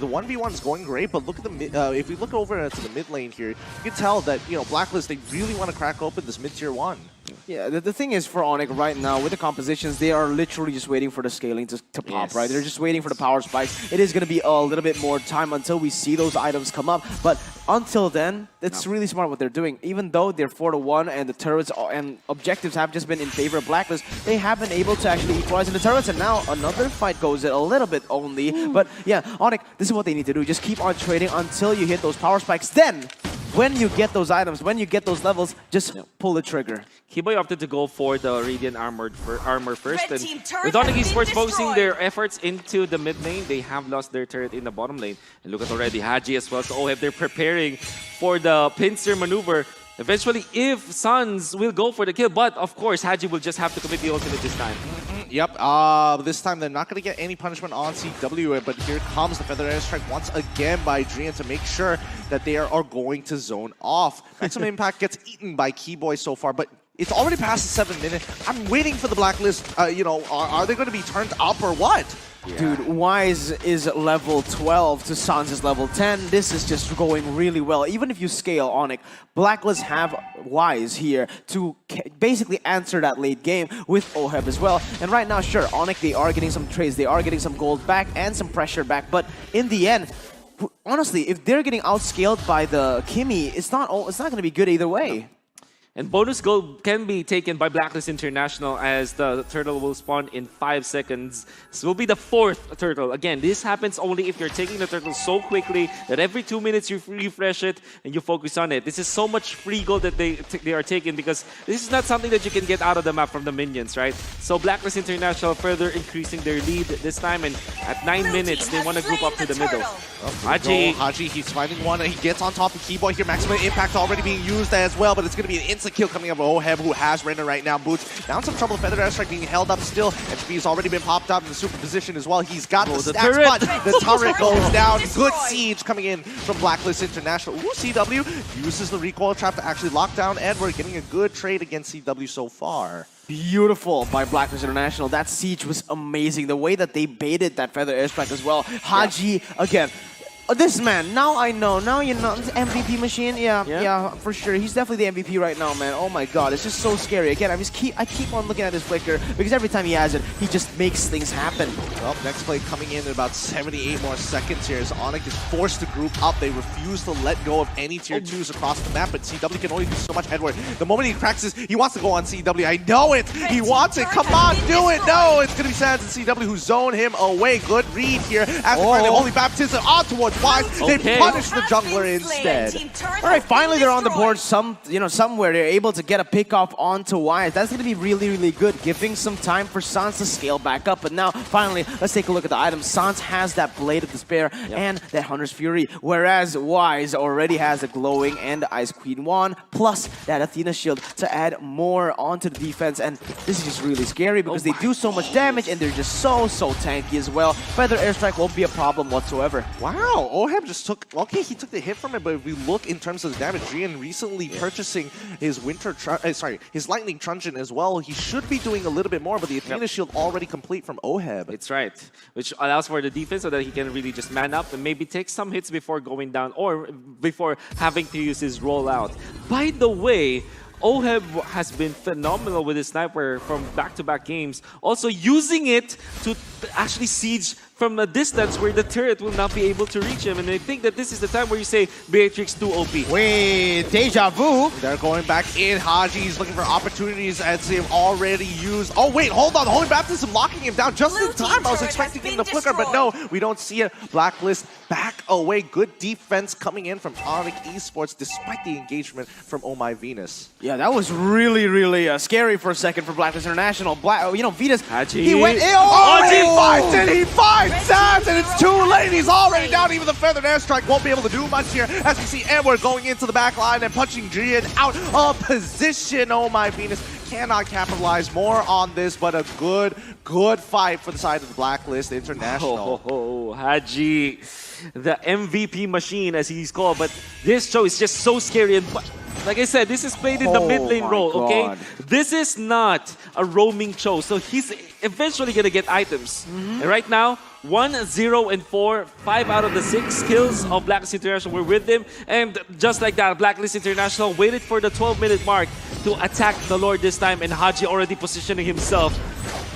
The 1v1 is going great, but look at the if we look over to the mid lane here, you can tell that, you know, Blacklist, they really want to crack open this mid tier 1. Yeah, the thing is for Onic right now, with the compositions, they are literally just waiting for the scaling to pop, right? They're just waiting for the power spikes. It is going to be a little bit more time until we see those items come up, but until then, it's really smart what they're doing. Even though they're 4-1 and the turrets and objectives have just been in favor of Blacklist, they have been able to actually equalize in the turrets, and now another fight goes in a little bit only. But yeah, Onic, this is what they need to do. Just keep on trading until you hit those power spikes. Then, when you get those items, when you get those levels, just pull the trigger. Keyboy opted to go for the Radiant armor first. And with Onic Esports focusing their efforts into the mid lane, they have lost their turret in the bottom lane. And look at already Haji as well. So Oheb, they're preparing for the pincer maneuver. Eventually, if Suns will go for the kill, but of course, Haji will just have to commit the ultimate this time. Yep, this time they're not going to get any punishment on CW, but here comes the Feather Airstrike once again by Drian to make sure that they are going to zone off. Maximum Impact gets eaten by Keyboy so far, but it's already past the 7 minute. I'm waiting for the Blacklist, are they going to be turned up or what? Yeah. Dude, Wise is level 12 to Sans is level 10. This is just going really well. Even if you scale Onic, Blacklist have Wise here to basically answer that late game with OHEB as well. And right now, sure, Onic, they are getting some trades, they are getting some gold back and some pressure back. But in the end, honestly, if they're getting outscaled by the Kimmy, it's not going to be good either way. And bonus gold can be taken by Blacklist International as the turtle will spawn in 5 seconds. This will be the 4th turtle. Again, this happens only if you're taking the turtle so quickly that every 2 minutes you refresh it and you focus on it. This is so much free gold that they are taking because this is not something that you can get out of the map from the minions, right? So Blacklist International further increasing their lead this time, and at 9 minutes they want to group up to the middle. Haji, he's finding one and he gets on top of Keyboy here. Maximum Impact already being used as well, but it's going to be an instant kill coming up with OHEB, who has Renner right now. Boots down some trouble. Feather Airstrike being held up still, and Speed's already been popped up in the super position as well. He's got the stats, but the turret goes down. Good siege coming in from Blacklist International. Ooh, CW uses the recoil trap to actually lock down Edward, getting a good trade against CW so far. Beautiful by Blacklist International. That siege was amazing. The way that they baited that Feather Airstrike as well. Haji, again, this man, now I know, now you know, MVP machine, yeah, for sure. He's definitely the MVP right now, man. Oh my god, it's just so scary. Again, I keep on looking at his flicker because every time he has it, he just makes things happen. Well, next play coming in about 78 more seconds here as Onic is forced to group up. They refuse to let go of any tier 2s across the map, but CW can only do so much Edward. The moment he cracks this, he wants to go on CW. I know it! He wants it! Come on, do it! No! It's gonna be Sans and CW who zone him away. Good read here. After finding Holy Baptism on towards Wise, they punish the jungler instead. All right, finally they're on the board. Somewhere they're able to get a pick off onto Wise. That's going to be really, really good, giving some time for Sans to scale back up. But now, finally, let's take a look at the items. Sans has that Blade of Despair and that Hunter's Fury, whereas Wise already has a Glowing and the Ice Queen Wand, plus that Athena Shield to add more onto the defense. And this is just really scary because they do so much damage and they're just so tanky as well. Feather Airstrike won't be a problem whatsoever. Wow, OHEB just took, okay, he took the hit from it, but if we look in terms of the damage, Drian recently purchasing his his Lightning Truncheon as well. He should be doing a little bit more, but the Athena Shield already complete from OHEB. It's right, which allows for the defense so that he can really just man up and maybe take some hits before going down or before having to use his rollout. By the way, OHEB has been phenomenal with his sniper from back-to-back games. Also using it to actually siege from a distance where the turret will not be able to reach him. And I think that this is the time where you say Beatrix 2 OP. Wait, deja vu. They're going back in. Haji's looking for opportunities as they've already used. Oh wait, hold on. The Holy Baptism locking him down just in time. I was expecting him to flicker, but no, we don't see it. Blacklist back away. Good defense coming in from Onic Esports despite the engagement from Oh My Venus. Yeah, that was really, really scary for a second for Blacklist International. Venus, Haji. he went, he finds it! He finds Sans, and it's too late. He's already down. Even the Feathered Airstrike won't be able to do much here. As we see Edward going into the back line and punching Drian out of position. Oh My Venus cannot capitalize more on this, but a good fight for the side of the Blacklist International. Haji, the MVP machine as he's called, but this show is just so scary. And like I said, this is played in the mid lane role, okay? This is not a roaming Cho, so he's eventually gonna get items. And right now, 1, 0, and 4, 5 out of the 6 kills of Blacklist International were with him. And just like that, Blacklist International waited for the 12-minute mark to attack the Lord this time, and Haji already positioning himself.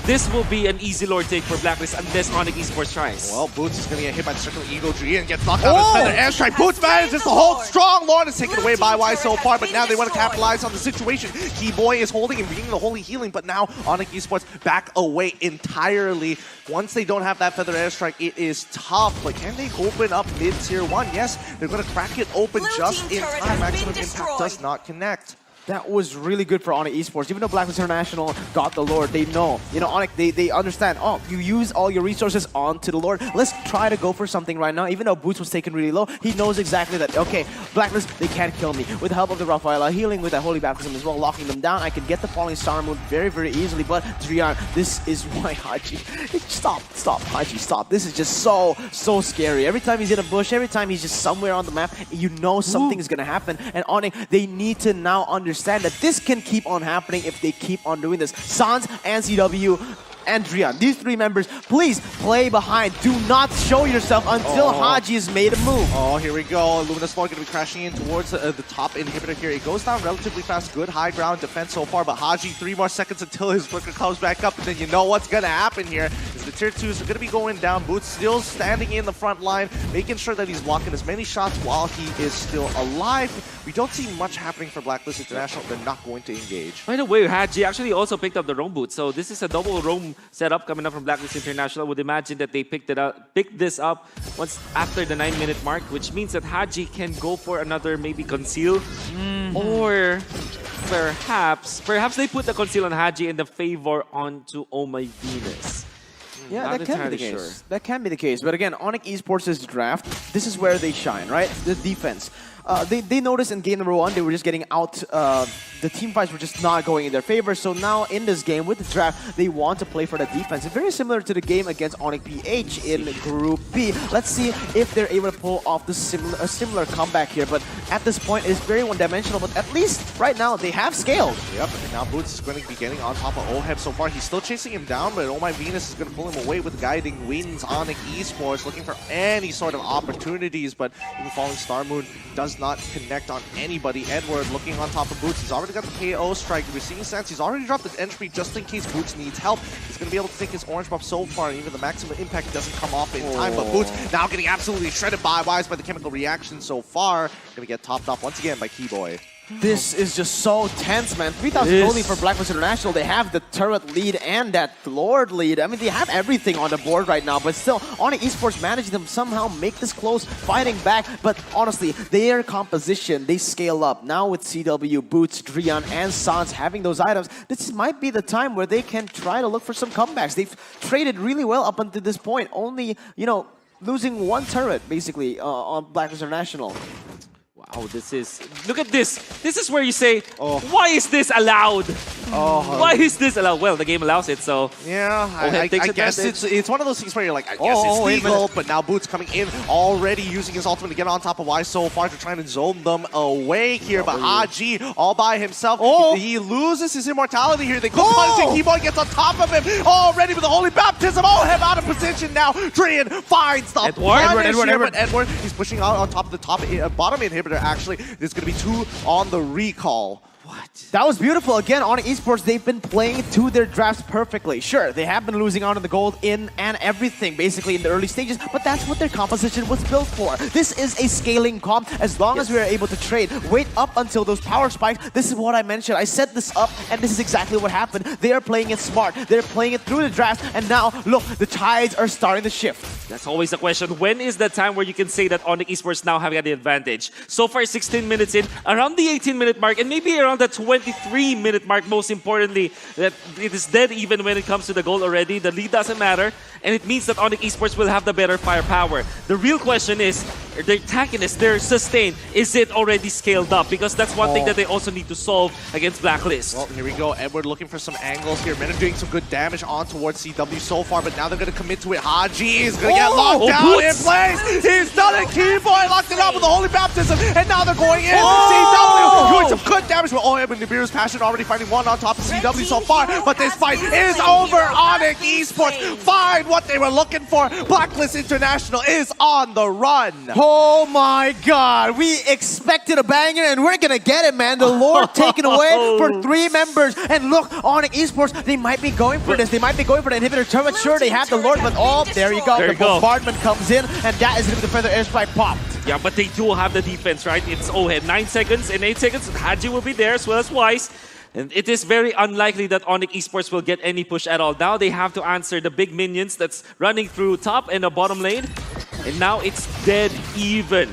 This will be an easy Lord take for Blacklist unless Onic Esports tries. Well, Boots is going to get hit by the Circle Eagle. Drian gets knocked out of the Feather Airstrike. Boots manages to hold strong. Lord is taken away by Wise so far, but now they want to capitalize on the situation. Keyboy is holding and bringing the Holy Healing, but now Onic Esports back away entirely. Once they don't have that Feather Airstrike, it is tough, but can they open up mid-tier 1? Yes, they're going to crack it open just in time. Maximum Impact does not connect. That was really good for Onic Esports. Even though Blacklist International got the Lord, they know. You know, Onic, they understand, oh, you use all your resources onto the Lord. Let's try to go for something right now. Even though Boots was taken really low, he knows exactly that, okay, Blacklist, they can't kill me. With the help of the Rafaela, healing with that Holy Baptism as well, locking them down, I can get the Falling Star Moon very, very easily. But Drian, this is why Haji... Stop, Haji, stop. This is just so scary. Every time he's in a bush, every time he's just somewhere on the map, you know something is going to happen. And Onic, they need to now understand that this can keep on happening if they keep on doing this. Sans and CW and Drian, these three members, please play behind. Do not show yourself until Haji has made a move. Oh, here we go. Luminous Lord going to be crashing in towards the top inhibitor here. It goes down relatively fast. Good high ground defense so far, but Haji, 3 more seconds until his flicker comes back up, and then you know what's going to happen here is the tier 2s are going to be going down. Boots still standing in the front line, making sure that he's blocking as many shots while he is still alive. We don't see much happening for Blacklist International. They're not going to engage. By the way, Haji actually also picked up the roam boot, so this is a double roam setup coming up from Blacklist International. I would imagine that they picked this up once after the 9-minute mark, which means that Haji can go for another maybe conceal, or perhaps they put the conceal on Haji and the favor onto Oh My Venus. Yeah, Not that can be the entirely case. sure. That can be the case. But again, Onic Esports' draft, this is where they shine, right? The defense. They noticed in game number 1, they were just getting out, the team fights were just not going in their favor. So now in this game, with the draft, they want to play for the defense. It's very similar to the game against Onic PH in Group B. Let's see if they're able to pull off a similar comeback here. But at this point, it's very one-dimensional. But at least right now, they have scaled. Yep, and now Boots is going to be getting on top of Oheb so far. He's still chasing him down, but Oh My Venus is going to pull him away with guiding winds. Onic Esports looking for any sort of opportunities, but even Falling Star Moon does not connect on anybody. Edward looking on top of Boots. He's already got the KO strike. We're seeing sense. He's already dropped the entry just in case Boots needs help. He's going to be able to take his orange buff so far, and even the maximum impact doesn't come off in time. But Boots now getting absolutely shredded by the chemical reaction so far. Going to get topped off once again by Keyboy. This is just so tense, man. 3,000 only for Blacklist International. They have the turret lead and that Lord lead. I mean, they have everything on the board right now, but still, Onic Esports managed to somehow make this close, fighting back. But honestly, their composition, they scale up. Now with CW, Boots, Drian, and Sans having those items, this might be the time where they can try to look for some comebacks. They've traded really well up until this point, only, you know, losing 1 turret, basically, on Blacklist International. Wow, look at this. This is where you say, why is this allowed? Why is this allowed? Well, the game allows it, so... Yeah, I guess it's one of those things where you're like, I guess it's legal, but now Boots coming in, already using his ultimate to get on top of Y so far to try and zone them away here, but Haji all by himself, he loses his immortality here. They go punching, Keyboy gets on top of him, already with the Holy Baptism, him out of position now. Drian finds the Edward, he's pushing out on top of the bottom inhibitor, actually. There's going to be 2 on the recall. What? That was beautiful. Again, Onic Esports, they've been playing to their drafts perfectly. Sure, they have been losing out on the gold in and everything, basically, in the early stages, but that's what their composition was built for. This is a scaling comp. As long as we are able to trade, wait up until those power spikes. This is what I mentioned. I set this up, and this is exactly what happened. They are playing it smart. They're playing it through the drafts, and now, look, the tides are starting to shift. That's always the question. When is the time where you can say that Onic Esports now have got the advantage? So far, 16 minutes in, around the 18-minute mark, and maybe around the 23-minute mark, most importantly, that it is dead even when it comes to the goal already. The lead doesn't matter, and it means that Onic Esports will have the better firepower. The real question is, their tankiness, their sustain, is it already scaled up? Because that's one thing that they also need to solve against Blacklist. Well, here we go. Edward looking for some angles here. Men are doing some good damage on towards CW so far, but now they're going to commit to it. Haji is going to get locked down in place. He's done it. Keyboy locked it up with the Holy Baptism, and now they're going in. CW doing some good damage with Oheb and Nibiru's Passion already fighting 1 on top of CW so far, but this fight is over. Onic Esports find what they were looking for. Blacklist International is on the run. Oh my god, we expected a banger and we're gonna get it, man. The Lord taken away for 3 members. And look, Onic Esports, they might be going for this. They might be going for the inhibitor turret. Sure, they have the Lord, but there you go. The bombardment comes in, and that is going to be the further airstrike popped. Yeah, but they do have the defense, right? It's Oheb. 9 seconds. In 8 seconds, Haji will be there as well as Wise. And it is very unlikely that Onic Esports will get any push at all. Now they have to answer the big minions that's running through top and the bottom lane. And now it's dead even.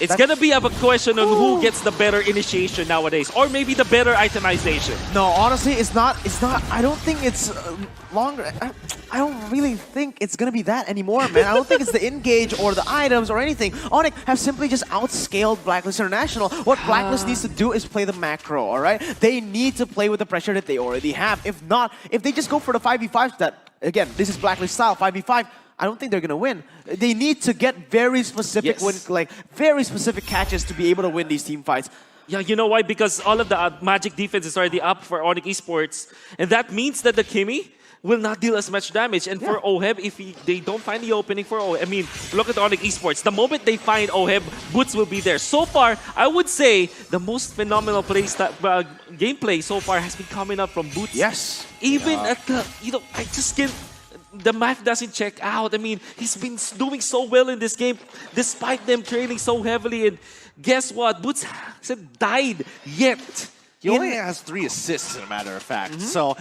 It's gonna be a question on who gets the better initiation nowadays, or maybe the better itemization. No, honestly, it's not. I don't think it's longer. I don't really think it's gonna be that anymore, man. I don't think it's the engage or the items or anything. Onic have simply just outscaled Blacklist International. What Blacklist needs to do is play the macro, all right? They need to play with the pressure that they already have. If not, if they just go for the 5v5s, that again, this is Blacklist style 5v5. I don't think they're gonna win. They need to get very specific very specific catches to be able to win these team fights. Yeah, you know why? Because all of the magic defense is already up for Onic Esports, and that means that the Kimi will not deal as much damage. And for OHEB, if they don't find the opening for OHEB, I mean, look at Onic Esports. The moment they find OHEB, Boots will be there. So far, I would say the most phenomenal gameplay so far has been coming up from Boots. Yes. Even at the, I just can't. The math doesn't check out. I mean, he's been doing so well in this game despite them trailing so heavily. And guess what? Boots hasn't died yet. He only has 3 assists, as a matter of fact. So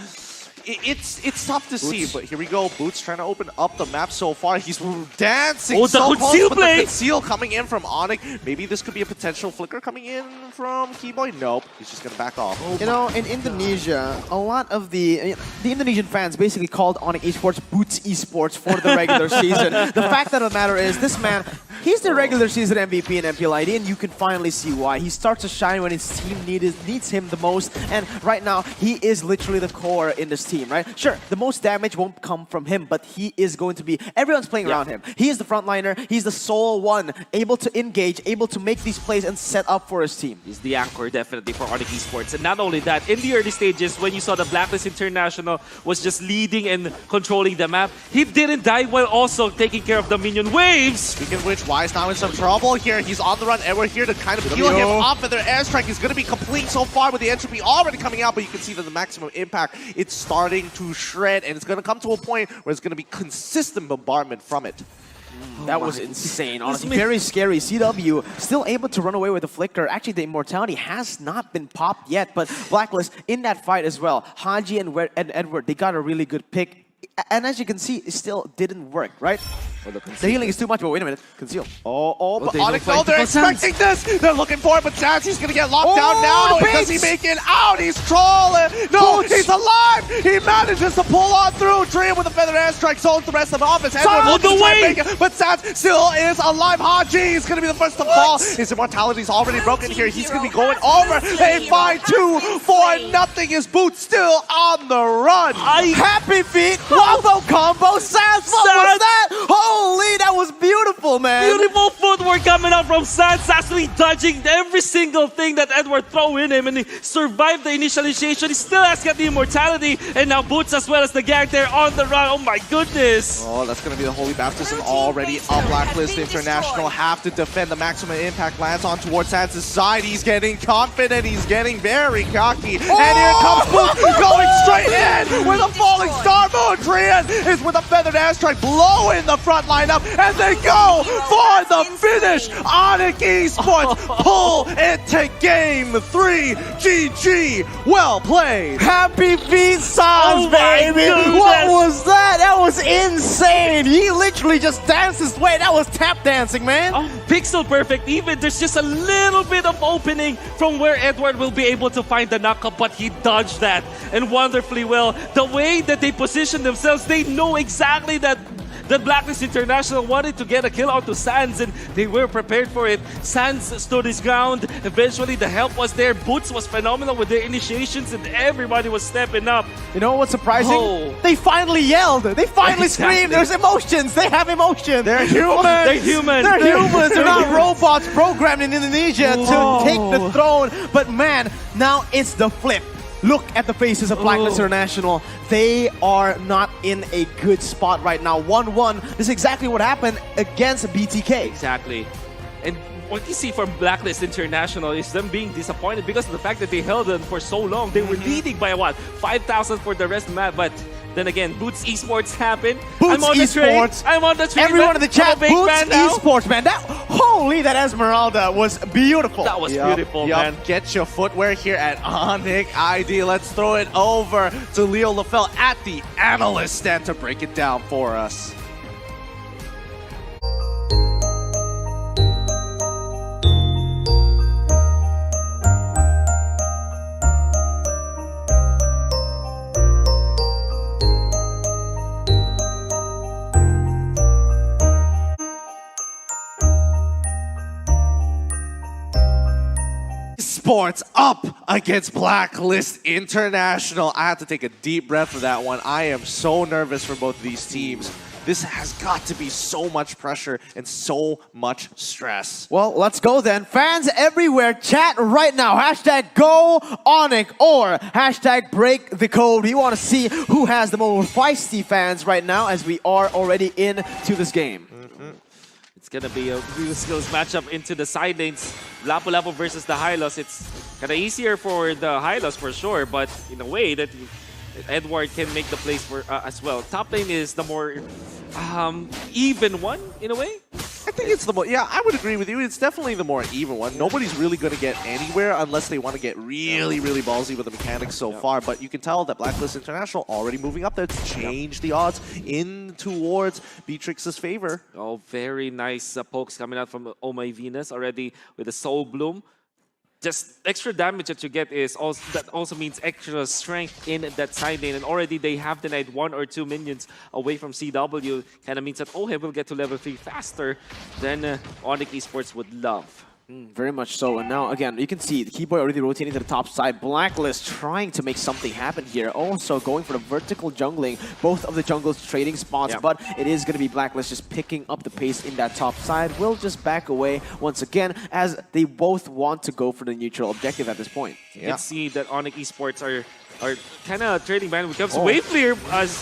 it's tough to see, but here we go. Boots trying to open up the map so far. He's dancing the so close, conceal but play! the conceal coming in from Onic. Maybe this could be a potential flicker coming in from Keyboy. Nope, he's just gonna back off. You know, in Indonesia, a lot of the Indonesian fans basically called Onic Esports Boots Esports for the regular season. The fact of the matter is, this man, he's the regular season MVP in MPLID, and you can finally see why. He starts to shine when his team needs him the most, and right now, he is literally the core in this team, right? Sure, the most damage won't come from him, but he is going to be, everyone's playing around him. He is the frontliner, he's the sole one, able to engage, able to make these plays and set up for his team. He's the anchor, definitely, for Onic Esports. And not only that, in the early stages, when you saw the Blacklist International was just leading and controlling the map, he didn't die while also taking care of the minion waves. Speaking of which, Wise now in some trouble here. He's on the run, and we're here to kind of peel him off of their airstrike. He's going to be complete so far with the entropy already coming out, but you can see that the maximum impact, it's starting to shred, and it's going to come to a point where it's going to be consistent bombardment from it. That was insane, honestly. Very scary. CW still able to run away with the flicker. Actually, the immortality has not been popped yet, but Blacklist in that fight as well. Haji and Edward, they got a really good pick. And as you can see, it still didn't work, right? The healing is too much, but wait a minute. Conceal. But Onic, they're expecting this. They're looking for it, but Zancy's going to get locked down now. Does he make it out? He's trolling. No, he's alive. He manages to pull on through. Trian with a feather airstrike zones the rest of the offense. Edward looking to try and make it, but Zancy still is alive. Haji is going to be the first to fall. His immortality's already broken here. He's going to be going over. They find 2 for nothing. His Boots still on the run. Happy feet. Wombo combo. Sans. What was that? Holy, that was beautiful, man. Beautiful footwork coming out from Sans, actually dodging every single thing that Edward threw in him, and he survived the initialization. He still has got the immortality, and now Boots as well as the gang there on the run. Oh my goodness. Oh, that's going to be the Holy Baptism already up. Blacklist International have to defend. The maximum impact lands on towards Sans' side. He's getting confident. He's getting very cocky. And here comes Boots going straight in with a falling star mode. Trian is with a feathered airstrike blowing the front line up, and they go for the finish. Onic Esports pull into game 3. GG. Well played. Happy feet, Sans, baby. What was that? That was insane. He literally just danced his way. That was tap dancing, man. Oh, pixel perfect. Even there's just a little bit of opening from where Edward will be able to find the knockup, but he dodged that and wonderfully well. The way that they position themselves, they know exactly that the Blacklist International wanted to get a kill onto Sans, and they were prepared for it. Sans stood his ground. Eventually, the help was there. Boots was phenomenal with their initiations, and everybody was stepping up. You know what's surprising? Oh. They finally yelled. They finally screamed. There's emotions. They have emotions. They're human. They're human. They're humans. They're not robots programmed in Indonesia to take the throne. But man, now it's the flip. Look at the faces of Blacklist International. They are not in a good spot right now. 1-1. This is exactly what happened against BTK. Exactly. And what you see from Blacklist International is them being disappointed because of the fact that they held on for so long. They were leading by what? 5,000 for the rest of the map, but then again, Boots Esports happened. Boots I'm on Esports. the train. I'm on the train. Everyone in the chat, I'm a big Boots fan now. Esports, man. Holy, that Esmeralda was beautiful. That was beautiful, man. Get your footwear here at Onic ID. Let's throw it over to Leo Lafell at the analyst stand to break it down for us. Esports up against Blacklist International. I had to take a deep breath for that one. I am so nervous for both of these teams. This has got to be so much pressure and so much stress. Well, let's go then. Fans everywhere, chat right now. Hashtag go Onic or hashtag break the code. We want to see who has the more feisty fans right now as we are already into this game. It's gonna be a real skills matchup into the side lanes. Lapu-Lapu versus the Hylos. It's kind of easier for the Hylos for sure, but in a way that Edward can make the plays for as well. Top lane is the more even one in a way. I think it's the more, yeah, I would agree with you. It's definitely the more even one. Nobody's really going to get anywhere unless they want to get really, really ballsy with the mechanics so far. But you can tell that Blacklist International already moving up there to change the odds in towards Beatrix's favor. Oh, very nice pokes coming out from Oh My Venus already with the Soul Bloom. Just extra damage that you get is also, that also means extra strength in that side lane, and already they have denied 1 or 2 minions away from CW. Kind of means that OHIM will get to level 3 faster than Onic Esports would love. Very much so. And now, again, you can see the Keyboy already rotating to the top side. Blacklist trying to make something happen here. Also going for the vertical jungling. Both of the jungles trading spots, but it is going to be Blacklist just picking up the pace in that top side. We'll just back away once again as they both want to go for the neutral objective at this point. You can see that Onic Esports are kind of trading ban. Becomes wave clear as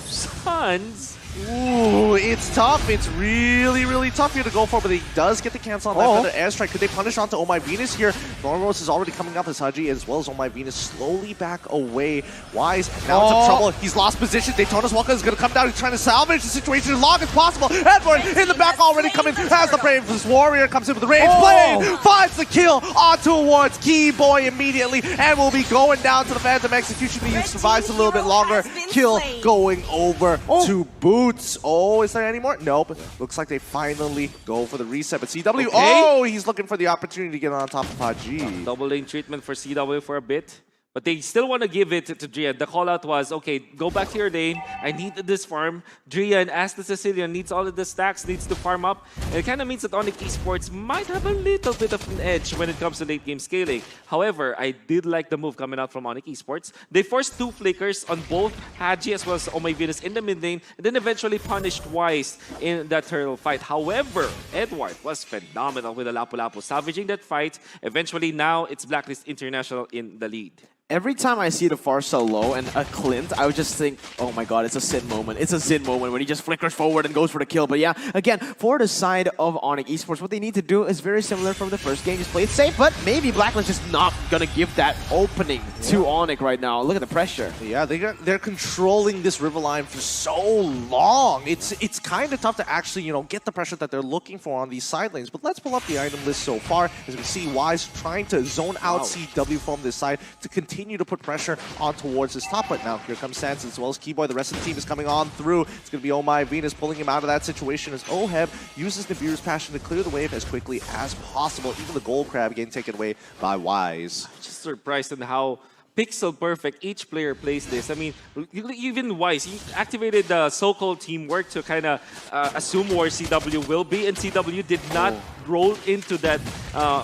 Suns. Ooh, it's tough. It's really, really tough here to go for, but he does get the cancel on that feather airstrike. Could they punish onto Oh My Venus here? Thornrose is already coming up as Haji, as well as Oh My Venus slowly back away. Wise now into trouble. He's lost position. Daytona's Walker is going to come down. He's trying to salvage the situation as long as possible. Edward in the back already coming as the Bravest Warrior comes in with the rage blade. Finds the kill on towards Keyboy immediately, and will be going down to the Phantom Execution. He survives a little bit longer. Kill going over to Boots. Oh, is there any more? Nope. Looks like they finally go for the reset. But CW, he's looking for the opportunity to get on top of Haji. Double lane treatment for CW for a bit. But they still want to give it to Drian. The call out was, okay, go back to your lane. I need this farm. Drian, as the Sicilian, needs all of the stacks, needs to farm up. And it kind of means that Onic Esports might have a little bit of an edge when it comes to late game scaling. However, I did like the move coming out from Onic Esports. They forced 2 flickers on both Haji as well as Oh My Venus in the mid lane, and then eventually punished Wise in that turtle fight. However, Edward was phenomenal with the Lapu-Lapu, salvaging that fight. Eventually, now it's Blacklist International in the lead. Every time I see the Pharsa low and a Clint, I would just think, oh my god, it's a Sin moment. It's a Sin moment when he just flickers forward and goes for the kill. But yeah, again, for the side of Onic Esports, what they need to do is very similar from the first game. Just play it safe, but maybe Blacklist is not going to give that opening to Onic right now. Look at the pressure. Yeah, they're controlling this river line for so long. It's kind of tough to actually, get the pressure that they're looking for on these side lanes. But let's pull up the item list so far. As we see Wise trying to zone out CW from this side to continue to put pressure on towards his top. But now here comes Sans as well as Keyboy. The rest of the team is coming on through. It's going to be Oh My Venus pulling him out of that situation as Oheb uses Nibiru's passion to clear the wave as quickly as possible. Even the gold crab getting taken away by Wise. I'm just surprised in how pixel perfect each player plays this. I mean, even Wise, he activated the so-called teamwork to kind of assume where CW will be, and CW did not roll into that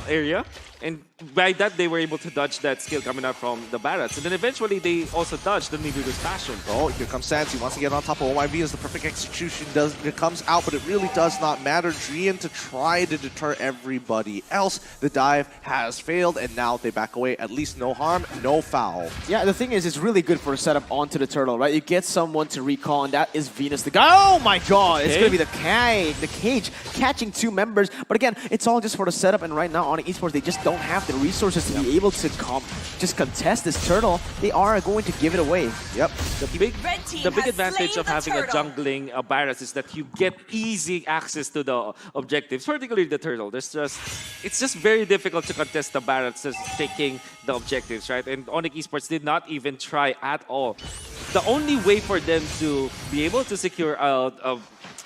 area. And by that, they were able to dodge that skill coming out from the Barats. And then eventually, they also dodged the Nibiru's passion. Oh, here comes Sans. He wants to get on top of OIV as the perfect execution it comes out, but it really does not matter. Drian to try to deter everybody else. The dive has failed, and now they back away. At least no harm, no foul. Yeah, the thing is, it's really good for a setup onto the turtle, right? You get someone to recall, and that is Venus the guy. Oh my god! It's going to be the cage catching 2 members. But again, it's all just for the setup, and right now on Esports, they just don't have the resources to be able to just contest this turtle. They are going to give it away. Yep. The big advantage of having a jungling Barats is that you get easy access to the objectives, particularly the turtle. It's just very difficult to contest the Barats just taking the objectives, right? And Onic Esports did not even try at all. The only way for them to be able to secure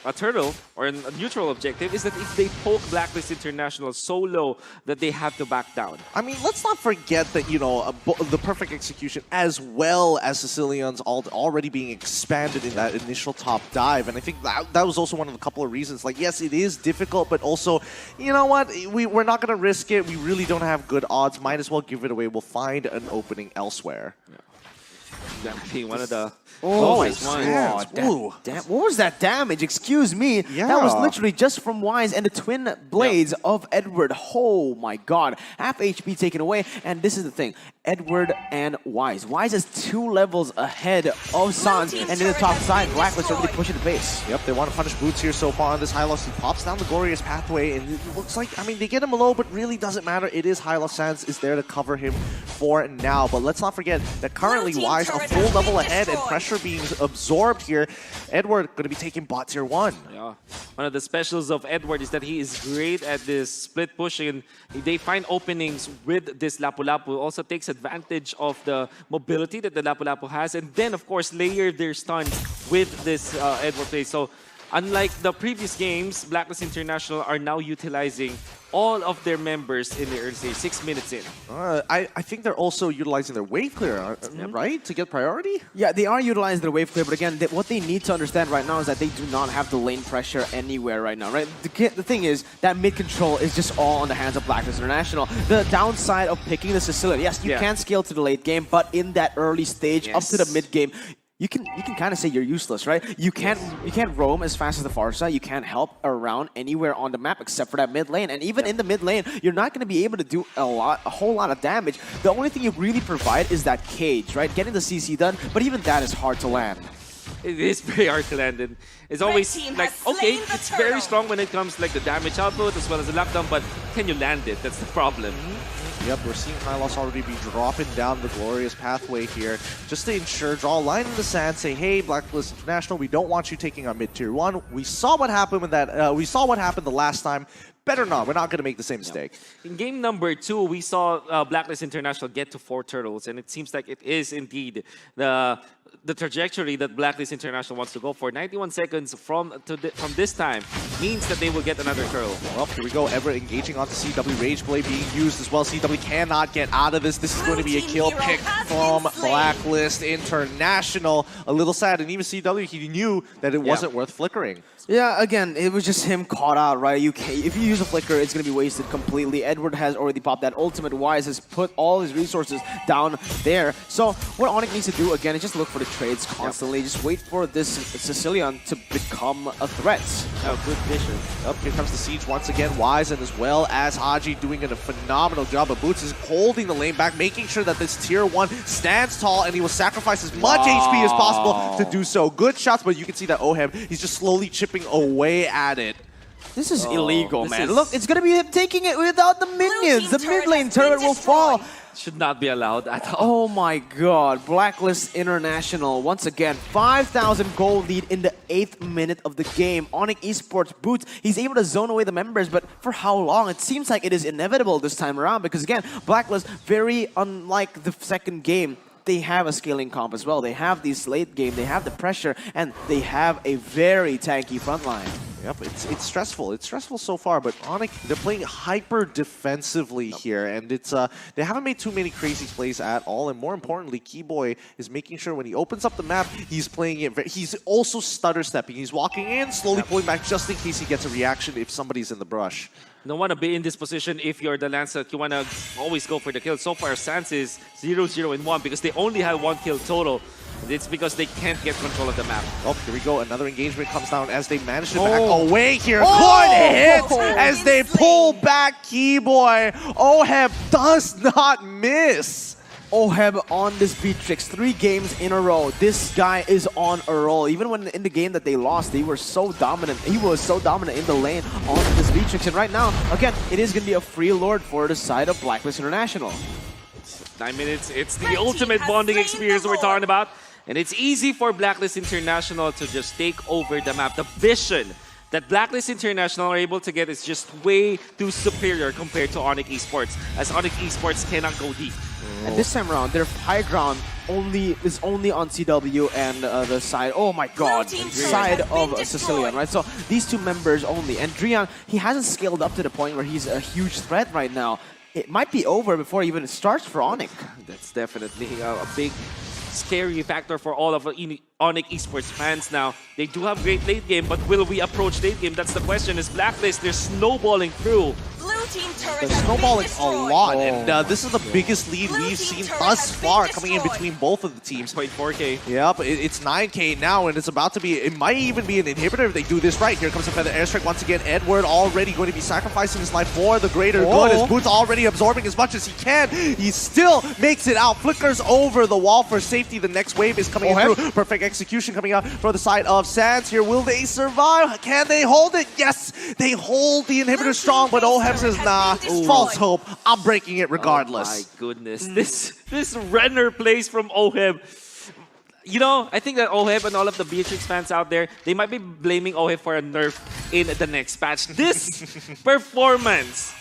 a turtle or a neutral objective is that if they poke Blacklist International so low that they have to back down. I mean, let's not forget that, you know, the perfect execution as well as Sicilian's already being expanded in that initial top dive. And I think that was also one of the couple of reasons. Like, yes, it is difficult, but also, you know what? We're not going to risk it. We really don't have good odds. Might as well give it away. We'll find an opening elsewhere. Yeah. That being one of the nice ones. What was that damage? Excuse me. Yeah. That was literally just from Wise and the twin blades of Edward. Oh my god. Half HP taken away. And this is the thing. Edward and Wise. Wise is 2 levels ahead of Sans. And in the top side, Blacklist are really pushing the pace. Yep, they want to punish Boots here so far on this Hylos. He pops down the Glorious Pathway, and it looks like, I mean, they get him low, but really doesn't matter. It is Hylos. Sans is there to cover him for now. But let's not forget that currently Wise a full level ahead and pressure being absorbed here. Edward going to be taking bot tier 1. Yeah. One of the specials of Edward is that he is great at this split pushing. They find openings with this Lapu-Lapu. Also takes advantage of the mobility that the Lapu-Lapu has. And then, of course, layer their stun with this Edward play. So, unlike the previous games, Blacklist International are now utilizing all of their members in the early stage, 6 minutes in. I think they're also utilizing their wave clear, right? To get priority? Yeah, they are utilizing their wave clear, but again, what they need to understand right now is that they do not have the lane pressure anywhere right now, right? The thing is, that mid control is just all on the hands of Blacklist International. The downside of picking the Sicilian, yes, you can scale to the late game, but in that early stage, up to the mid game, you can kind of say you're useless, right? You can't roam as fast as the far side. You can't help around anywhere on the map except for that mid lane. And even in the mid lane, you're not going to be able to do a whole lot of damage. The only thing you really provide is that cage, right? Getting the CC done, but even that is hard to land. It is very hard to land, and it's always like, okay, it's very strong when it comes like the damage output as well as the lockdown, but can you land it? That's the problem. Yep, we're seeing Hylos already be dropping down the Glorious Pathway here just to ensure, draw a line in the sand, say, hey, Blacklist International, we don't want you taking on mid-tier 1. We saw what happened with that. We saw what happened the last time. Better not. We're not going to make the same mistake. In game number 2, we saw Blacklist International get to 4 turtles, and it seems like it is indeed the trajectory that Blacklist International wants to go for. 91 seconds from this time means that they will get another turtle. Well, here we go. Ever engaging onto CW. Rage Blade being used as well. CW cannot get out of this. This is going to be a kill pick from Blacklist International. A little sad, and even CW, he knew that it wasn't worth flickering. Yeah, again, it was just him caught out, right? If you use a flicker, it's going to be wasted completely. Edward has already popped that ultimate. Wise has put all his resources down there. So what Onic needs to do, again, is just look for the trades constantly. Just wait for this Sicilian to become a threat. Oh, good vision. Up here comes the siege once again. Wise and as well as Haji doing a phenomenal job. But Boots is holding the lane back, making sure that this tier 1 stands tall, and he will sacrifice as much HP as possible to do so. Good shots, but you can see that Oheb, he's just slowly chipping away at it. This is illegal, man. Look, it's going to be him taking it without the minions. The mid lane turret will fall. Should not be allowed at all. Oh my god. Blacklist International, once again, 5,000 gold lead in the 8th minute of the game. Onic Esports Boots, he's able to zone away the members, but for how long? It seems like it is inevitable this time around because, again, Blacklist, very unlike the second game, they have a scaling comp as well. They have this late game, they have the pressure, and they have a very tanky front line. Yep, it's stressful. It's stressful so far, but Onic, they're playing hyper defensively here, and it's they haven't made too many crazy plays at all. And more importantly, Keyboy is making sure when he opens up the map, he's playing it. He's also stutter stepping. He's walking in, slowly pulling back, just in case he gets a reaction if somebody's in the brush. Don't want to be in this position if you're the Lancet. You want to always go for the kill. So far, Sans is 0-0-1 because they only have 1 kill total. It's because they can't get control of the map. Oh, here we go. Another engagement comes down as they manage to back away here. Good hit as they pull back Keyboy. Oheb does not miss. Oheb on this Beatrix, 3 games in a row. This guy is on a roll. Even when in the game that they lost, they were so dominant. He was so dominant in the lane on this Beatrix. And right now, again, it is going to be a free lord for the side of Blacklist International. 9 minutes. It's the ultimate bonding experience we're talking about. And it's easy for Blacklist International to just take over the map. The vision that Blacklist International are able to get is just way too superior compared to Onic Esports, as Onic Esports cannot go deep. And this time around, their high ground is only on CW and the side, oh my god, side of Sicilian, right? So these two members only. And Drian, he hasn't scaled up to the point where he's a huge threat right now. It might be over before even it starts for Onic. That's definitely a big scary factor for all of Onic Esports fans now. They do have great late game, but will we approach late game? That's the question. Is Blacklist, they're snowballing through. They're snowballing a lot, and this is the biggest lead we've seen thus far coming in between both of the teams. 4K. Yep, it's 9K now, and it's about to be, it might even be an inhibitor if they do this right. Here comes a Feather Airstrike once again. Edward already going to be sacrificing his life for the greater good. His Boots already absorbing as much as he can. He still makes it out, flickers over the wall for safety. The next wave is coming in through. Perfect execution coming out for the side of Sands here. Will they survive? Can they hold it? Yes, they hold the inhibitor strong, but Oheb says, nah, false hope. I'm breaking it regardless. Oh my goodness. This Renner plays from Oheb. You know, I think that Oheb and all of the Beatrix fans out there, they might be blaming Oheb for a nerf in the next patch. This performance,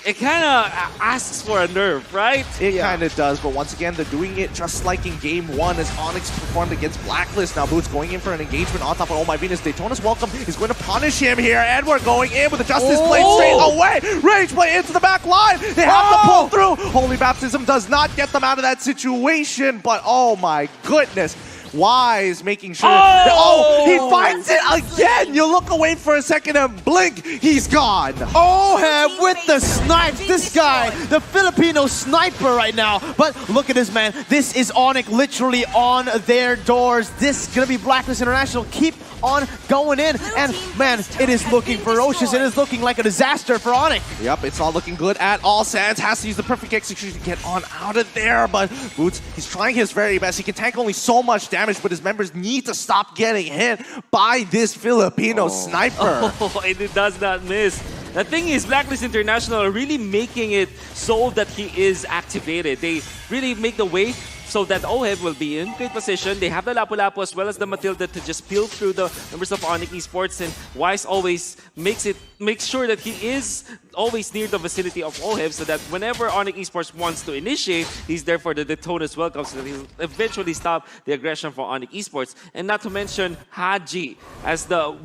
it kind of asks for a nerf, right? It kind of does, but once again, they're doing it just like in Game 1 as Onyx performed against Blacklist. Now Boots going in for an engagement on top of Oh My Venus. Daytona's welcome is going to punish him here. Edward going in with a Justice Blade straight away. Rage play into the back line. They have to pull through. Holy Baptism does not get them out of that situation, but oh my goodness. Wise making sure. He finds it again. You look away for a second and blink, he's gone. Oheb with the snipe. This guy, the Filipino sniper right now. But look at this, man. This is Onic literally on their doors. This is gonna be Blacklist International. Keep on going in. And man, it is looking ferocious. It is looking like a disaster for Onic. Yep, it's not looking good at all. Sands has to use the perfect execution to get on out of there. But Boots, he's trying his very best. He can tank only so much damage, but his members need to stop getting hit by this Filipino sniper. And it does not miss. The thing is, Blacklist International are really making it so that he is activated. They really make the way so that Oheb will be in great position. They have the Lapu-Lapu as well as the Matilda to just peel through the members of Onic Esports, and Wise always makes sure that he is always near the vicinity of Oheb so that whenever Onic Esports wants to initiate, he's there for the Daytona's welcome so that he'll eventually stop the aggression for Onic Esports. And not to mention Haji as the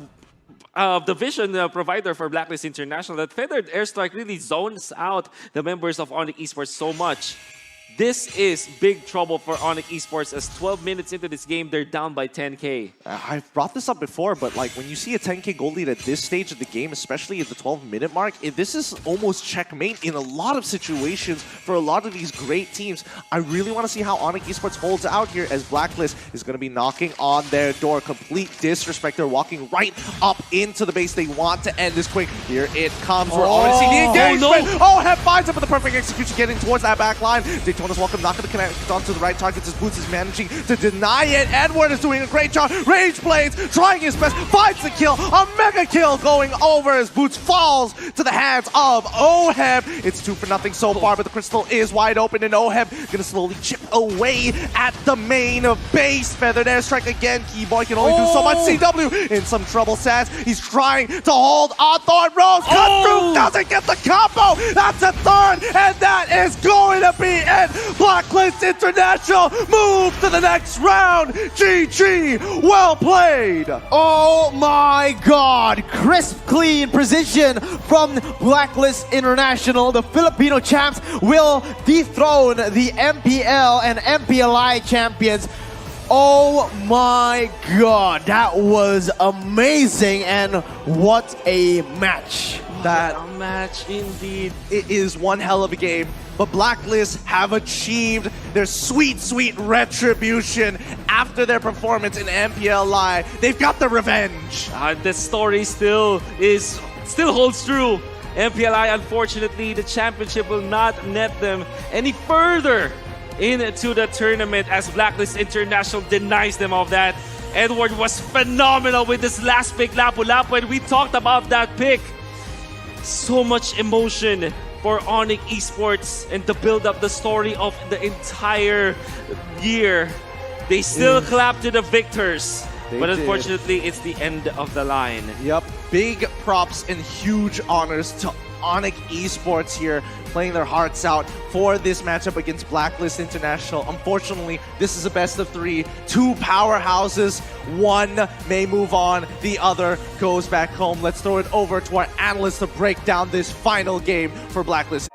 vision provider for Blacklist International. That Feathered Airstrike really zones out the members of Onic Esports so much. This is big trouble for Onic Esports as 12 minutes into this game, they're down by 10K. I've brought this up before, but like when you see a 10K gold lead at this stage of the game, especially at the 12-minute mark, this is almost checkmate in a lot of situations for a lot of these great teams. I really want to see how Onic Esports holds out here as Blacklist is going to be knocking on their door. Complete disrespect. They're walking right up into the base. They want to end this quick. Here it comes. We're already seeing the engagement. Oheb finds it with the perfect execution, getting towards that back line. Daytona's welcome, not going to connect onto the right targets as Boots is managing to deny it. Edward is doing a great job. Rage Blades trying his best, finds the kill. A mega kill going over as Boots falls to the hands of Oheb. It's 2-0 so far, but the crystal is wide open and Oheb going to slowly chip away at the main base. Feathered Airstrike again. Keyboy can only do so much. CW in some trouble. Sands, he's trying to hold on. Thorn Rose cut through, doesn't get the combo. That's a third, and that is going to be it. Blacklist International move to the next round. GG, well played. Oh my god, crisp, clean precision from Blacklist International. The Filipino champs will dethrone the MPL and MPLI champions. Oh my god, that was amazing, and what a match. That a match indeed. It is one hell of a game, but Blacklist have achieved their sweet, sweet retribution after their performance in MPL Live. They've got the revenge. The story still holds true. MPLI, unfortunately, the championship will not net them any further into the tournament as Blacklist International denies them of that. Edward was phenomenal with this last pick, Lapu-Lapu, and we talked about that pick. So much emotion for Onic Esports and to build up the story of the entire year. They still clap to the victors, but unfortunately, it's the end of the line. Yep, big props and huge honors to Onic Esports here playing their hearts out for this matchup against Blacklist International. Unfortunately, this is a best of 3. 2 powerhouses. One may move on, the other goes back home. Let's throw it over to our analyst to break down this final game for Blacklist.